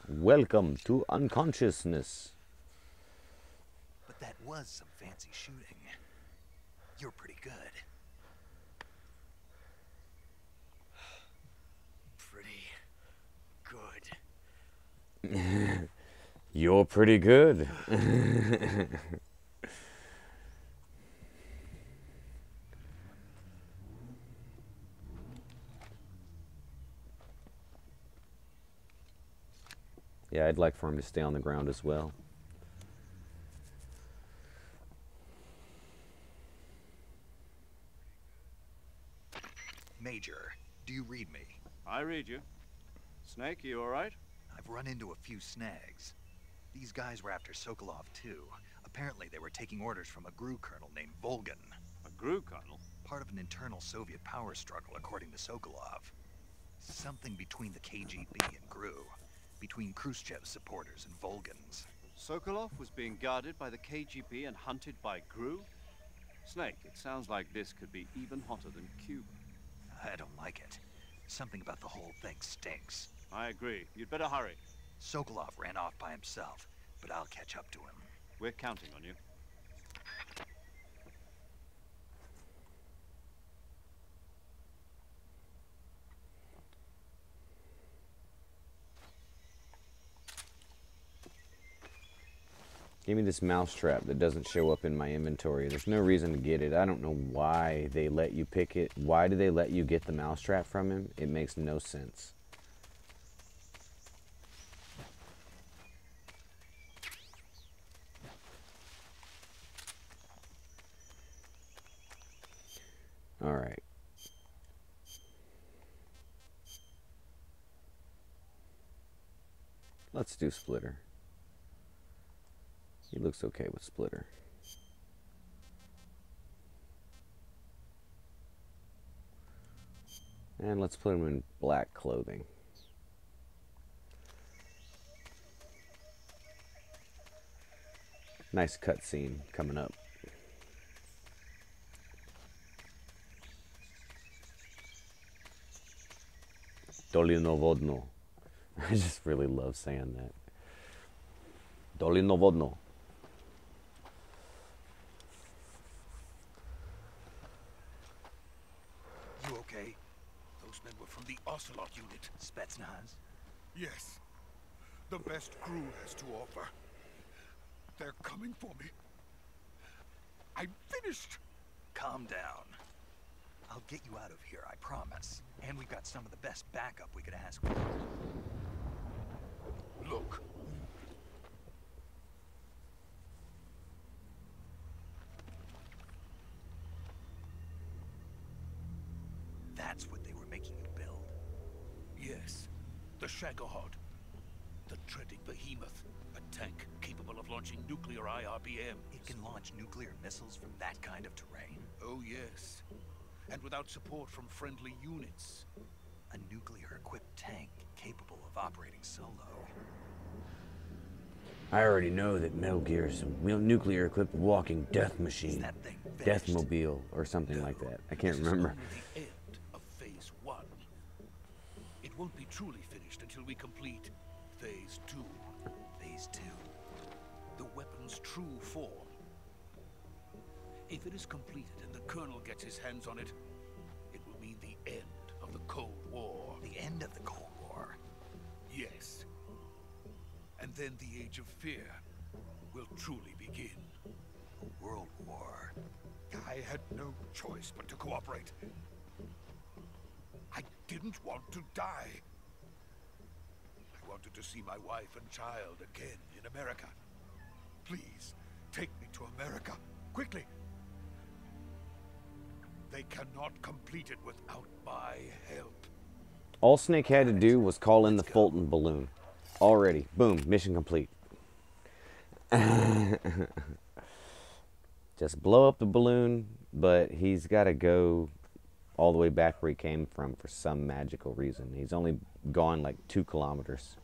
Welcome to unconsciousness. But that was some fancy shooting. You're pretty good. Pretty good. You're pretty good. Yeah, I'd like for him to stay on the ground as well. Major, do you read me? I read you. Snake, you alright? I've run into a few snags. These guys were after Sokolov too. Apparently they were taking orders from a GRU colonel named Volgan. A GRU colonel? Part of an internal Soviet power struggle, according to Sokolov. Something between the KGB and GRU. Between Khrushchev's supporters and Volgan's. Sokolov was being guarded by the KGB and hunted by GRU? Snake, it sounds like this could be even hotter than Cuba. I don't like it. Something about the whole thing stinks. I agree. You'd better hurry. Sokolov ran off by himself, but I'll catch up to him. We're counting on you. Give me this mousetrap that doesn't show up in my inventory. There's no reason to get it. I don't know why they let you pick it. Why do they let you get the mousetrap from him? It makes no sense. All right. Let's do Splitter. He looks okay with Splitter. And let's put him in black clothing. Nice cutscene coming up. Dolino vodno. I just really love saying that. Dolino vodno. You okay? Those men were from the Ocelot unit. Spetsnaz? Yes. The best crew has to offer. They're coming for me. I'm finished. Calm down. I'll get you out of here, I promise. And we've got some of the best backup we could ask for. Look. That's what they were making you build? Yes. The Shagohod. The treading behemoth. A tank capable of launching nuclear IRBMs. It can launch nuclear missiles from that kind of terrain? Oh, yes. And without support from friendly units. A nuclear-equipped tank capable of operating solo. I already know that Metal Gear is a nuclear-equipped walking death machine. That thing finished? Deathmobile or something like that. I can't remember. The end of Phase 1. It won't be truly finished until we complete Phase 2. Phase 2? The weapon's true form. If it is completed and the Colonel gets his hands on it, it will mean the end of the Cold War. The end of the Cold War? Yes. And then the Age of Fear will truly begin. A world war? I had no choice but to cooperate. I didn't want to die. I wanted to see my wife and child again in America. Please, take me to America, quickly. They cannot complete it without my help. All Snake had to do was call in the Fulton balloon. Already. Boom. Mission complete. Just just blow up the balloon, but he's got to go all the way back where he came from for some magical reason. He's only gone like 2 kilometers.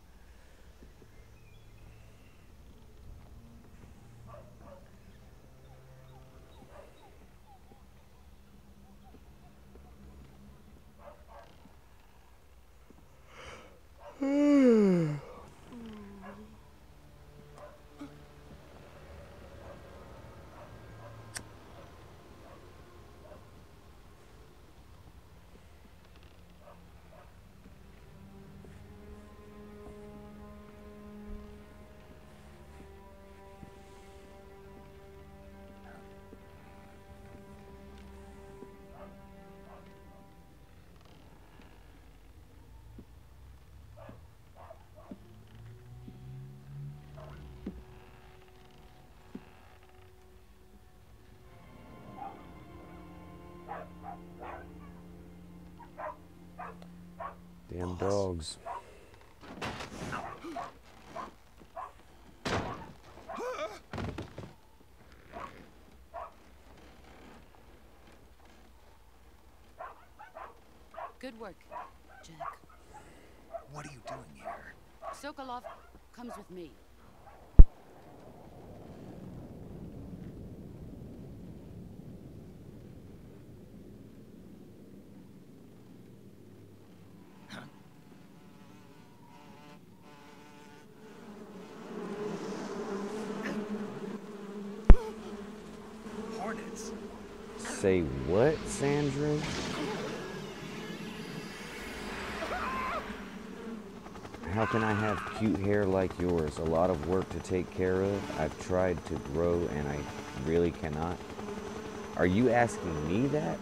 Damn dogs. Good work, Jack. What are you doing here? Sokolov comes with me. Hornets. Say what, Sandra? How can I have cute hair like yours? A lot of work to take care of. I've tried to grow and I really cannot. Are you asking me that?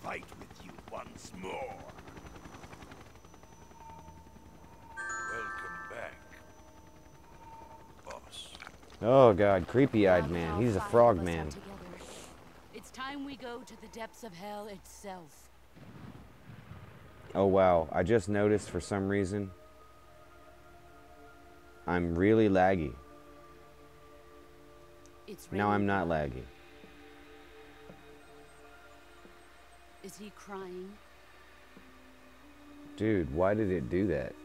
Fight with you once more. Welcome back, boss. Oh god, creepy-eyed man. He's a frog man. It's time we go to the depths of hell itself. Oh wow, I just noticed for some reason I'm really laggy. Now I'm not laggy. Is he crying? Dude, why did it do that?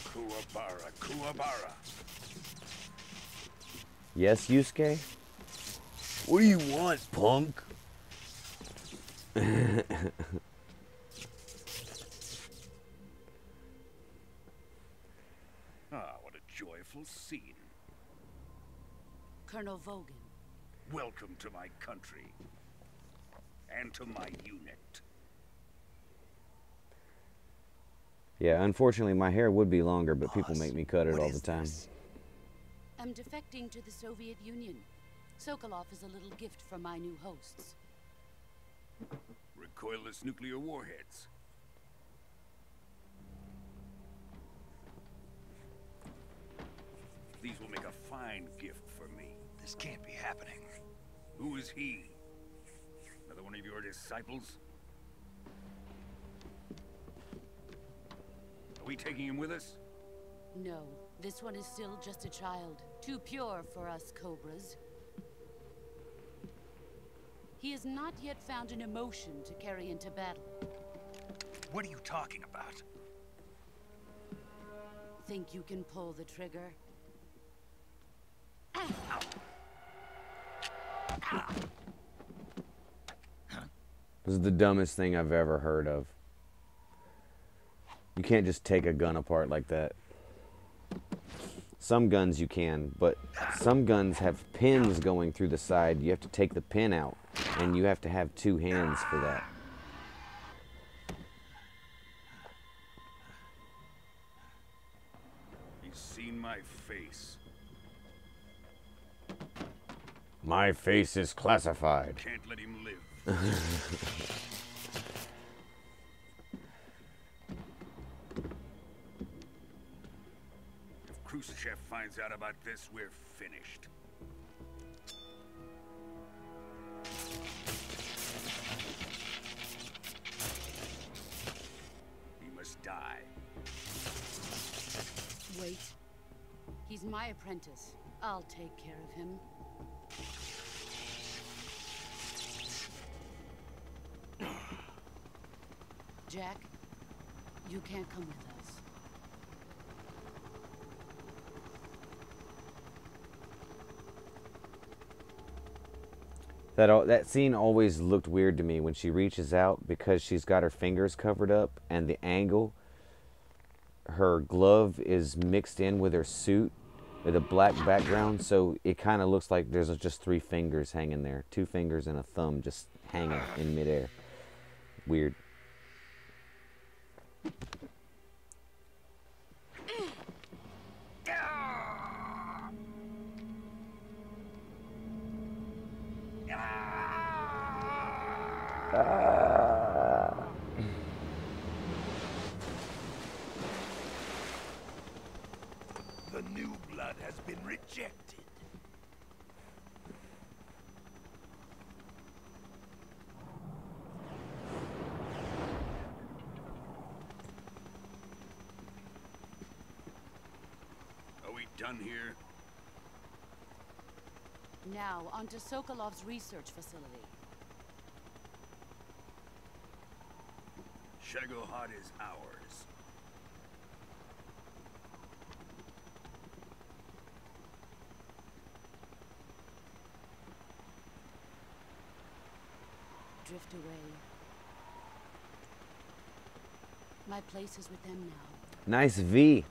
Kuwabara, Kuwabara. Yes, Yusuke? What do you want, punk? Ah, what a joyful scene. Colonel Vogan. Welcome to my country. And to my unit. Yeah, unfortunately my hair would be longer, but people make me cut it all the time. I'm defecting to the Soviet Union. Sokolov is a little gift from my new hosts. Recoilless nuclear warheads. These will make a fine gift for me. This can't be happening. Who is he? Another one of your disciples? Are we taking him with us? No, this one is still just a child. Too pure for us Cobras. He has not yet found an emotion to carry into battle. What are you talking about? Think you can pull the trigger? This is the dumbest thing I've ever heard of. You can't just take a gun apart like that. Some guns you can, but some guns have pins going through the side. You have to take the pin out, and you have to have 2 hands for that. He's seen my face. My face is classified. Can't let him live. If Khrushchev finds out about this, we're finished. He must die. Wait. He's my apprentice. I'll take care of him. Jack, you can't come with us. That scene always looked weird to me when she reaches out, because she's got her fingers covered up and the angle, her glove is mixed in with her suit with a black background, so it kind of looks like there's just 3 fingers hanging there. 2 fingers and a thumb just hanging in midair. Weird. The new blood has been rejected. Are we done here? Now, on to Sokolov's research facility. Shagohod is ours. Drift away. My place is with them now. Nice V.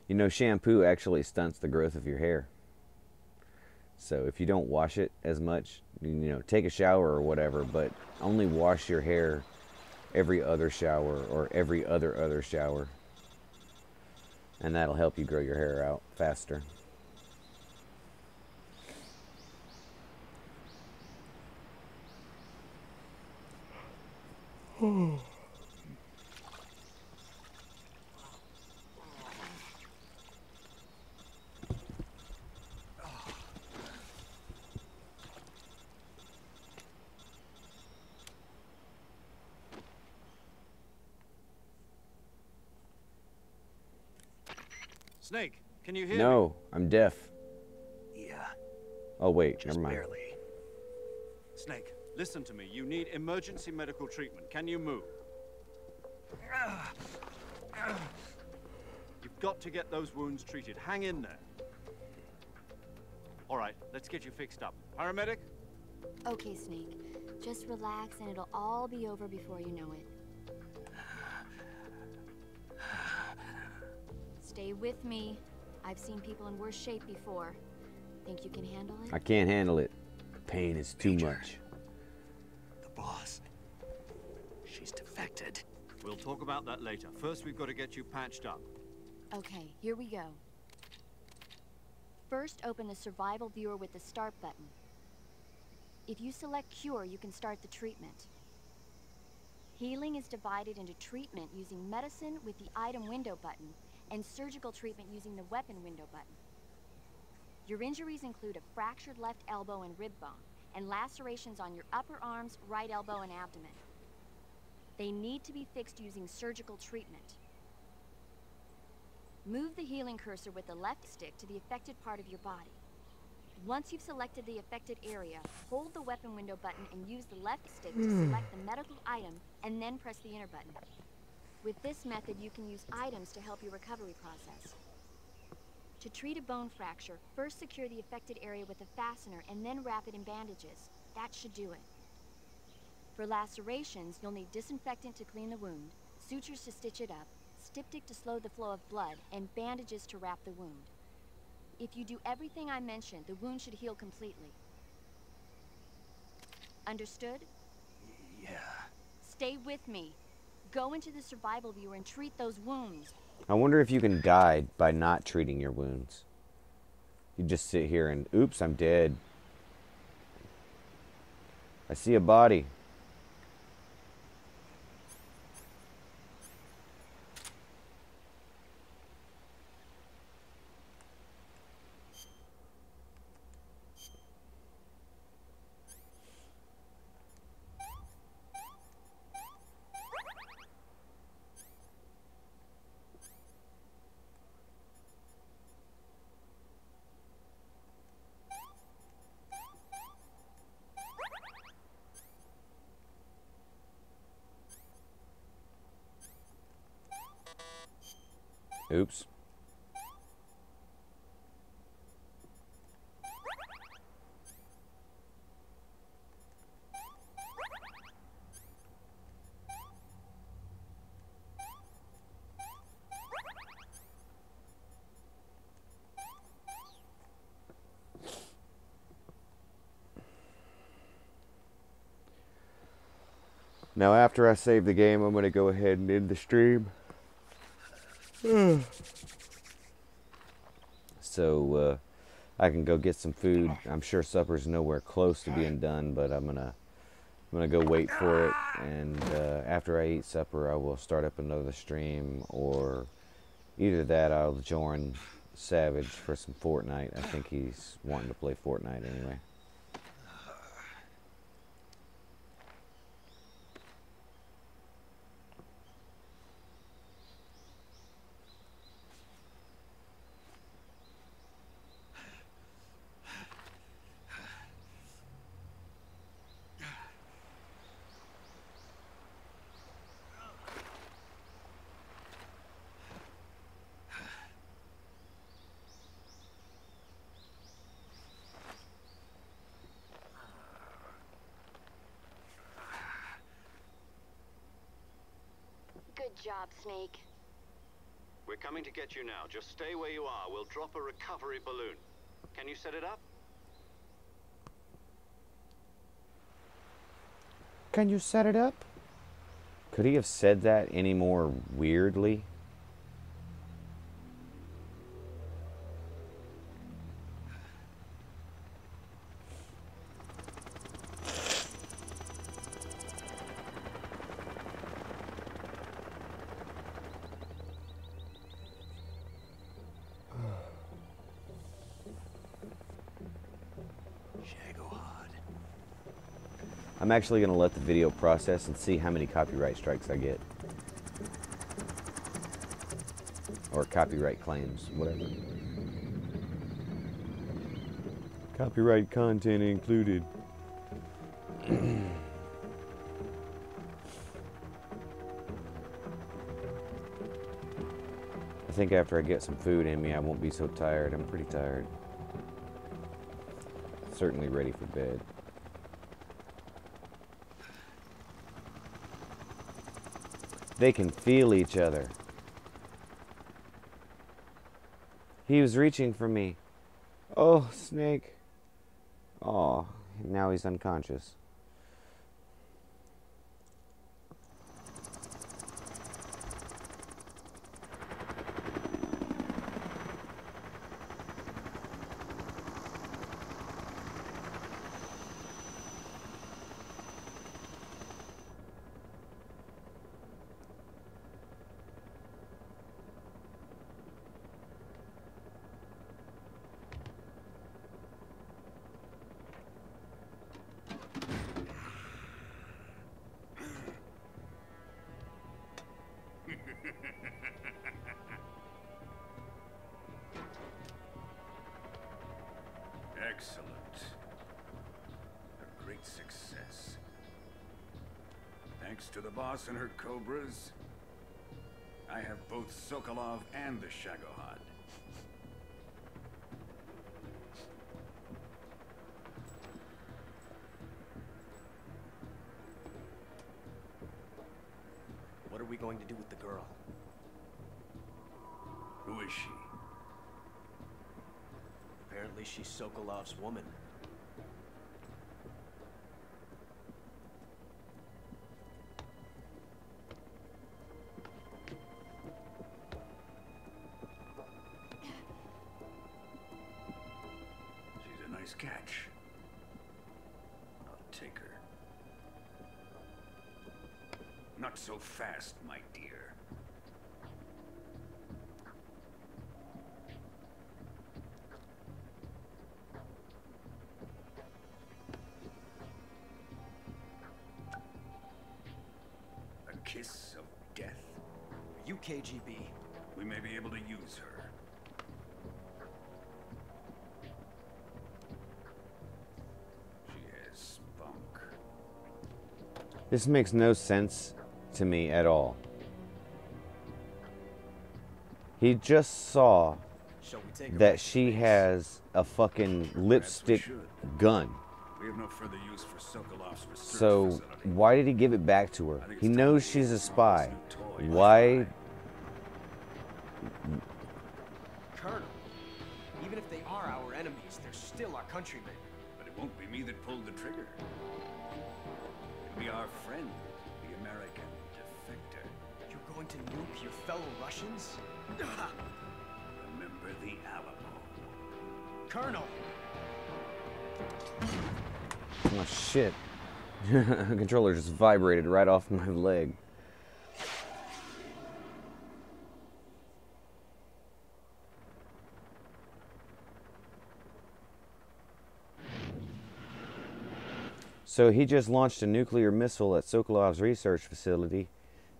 You know, shampoo actually stunts the growth of your hair. So if you don't wash it as much, you know, take a shower or whatever, but only wash your hair every other shower or every other shower. And that'll help you grow your hair out faster. Snake, can you hear me? No, I'm deaf. Yeah. Oh wait, Just never mind. barely. Snake, listen to me. You need emergency medical treatment. Can you move? You've got to get those wounds treated. Hang in there. All right, let's get you fixed up. Paramedic? Okay, Snake. Just relax and it'll all be over before you know it. Stay with me. I've seen people in worse shape before. Think you can handle it? I can't handle it. The pain is too much. The boss. She's defected. We'll talk about that later. First, we've got to get you patched up. Okay, here we go. First, open the survival viewer with the start button. If you select cure, you can start the treatment. Healing is divided into treatment using medicine with the item window button and surgical treatment using the weapon window button. Your injuries include a fractured left elbow and rib bone, and lacerations on your upper arms, right elbow, and abdomen. They need to be fixed using surgical treatment. Move the healing cursor with the left stick to the affected part of your body. Once you've selected the affected area, hold the weapon window button and use the left stick to select the medical item, and then press the enter button. With this method, you can use items to help your recovery process. To treat a bone fracture, first secure the affected area with a fastener and then wrap it in bandages. That should do it. For lacerations, you'll need disinfectant to clean the wound, sutures to stitch it up, styptic to slow the flow of blood, and bandages to wrap the wound. If you do everything I mentioned, the wound should heal completely. Understood? Yeah. Stay with me. Go into the survival viewer and treat those wounds. I wonder if you can die by not treating your wounds. You just sit here and, oops, I'm dead. I see a body. Oops. Now after I save the game, I'm going to go ahead and end the stream. So I can go get some food. I'm sure supper's nowhere close to being done, but I'm gonna go wait for it. And after I eat supper, I will start up another stream, or either that I'll join Savage for some Fortnite. I think he's wanting to play Fortnite anyway. Good job, Snake. We're coming to get you now. Just stay where you are. We'll drop a recovery balloon. Can you set it up? Can you set it up? Could he have said that any more weirdly? I'm actually going to let the video process and see how many copyright strikes I get. Or copyright claims, whatever. Copyright content included. I think after I get some food in me, I won't be so tired. I'm pretty tired. Certainly ready for bed. They can feel each other. He was reaching for me. Oh, Snake. Oh, now he's unconscious. Excellent. A great success. Thanks to the boss and her cobras, I have both Sokolov and the Shagohod. going to do with the girl? Who is she? Apparently she's Sokolov's woman. She's a nice catch. I'll take her. Not so fast, my dear. A kiss of death. Are you KGB? We may be able to use her. She has spunk. This makes no sense to me at all. He just saw Shall we take her that back to she base? has a fucking lipstick gun. We have no further use for Sokolov's research So facility. why did he give it back to her? I think He it's knows time she's to a use spy. this new toy. Why? Colonel, even if they are our enemies, they're still our countrymen. But it won't be me that pulled the trigger. It'll be our friend, the American defector. You're going to nuke your fellow Russians? Remember the Alamo. Colonel! Oh shit. The controller just vibrated right off my leg. So he just launched a nuclear missile at Sokolov's research facility,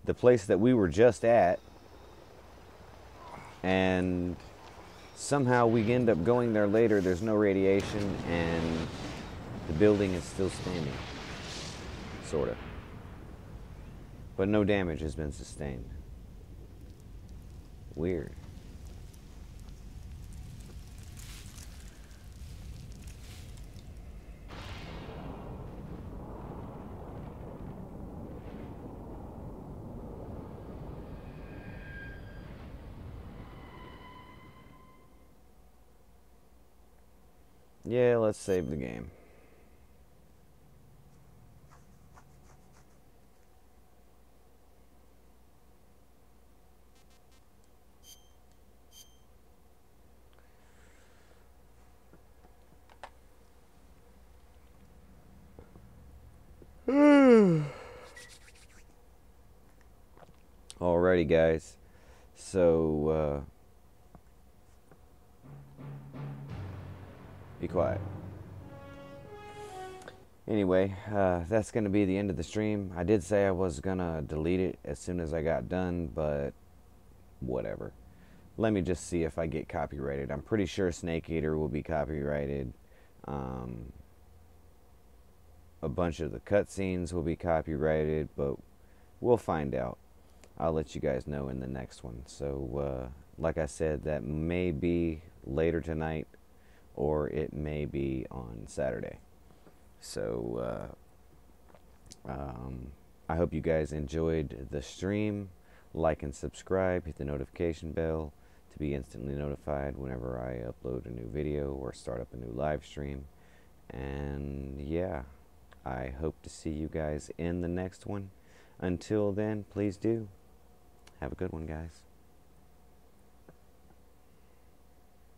the place that we were just at, and somehow we end up going there later. There's no radiation and the building is still standing, sort of, but no damage has been sustained. Weird. Yeah, let's save the game. Alrighty, guys. So, be quiet. Anyway, that's going to be the end of the stream. I did say I was going to delete it as soon as I got done, but whatever. Let me just see if I get copyrighted. I'm pretty sure Snake Eater will be copyrighted. A bunch of the cutscenes will be copyrighted, but we'll find out. I'll let you guys know in the next one. So, like I said, that may be later tonight, or it may be on Saturday. So, I hope you guys enjoyed the stream. Like and subscribe, hit the notification bell to be instantly notified whenever I upload a new video or start up a new live stream. And yeah, I hope to see you guys in the next one. Until then, please do. Have a good one, guys.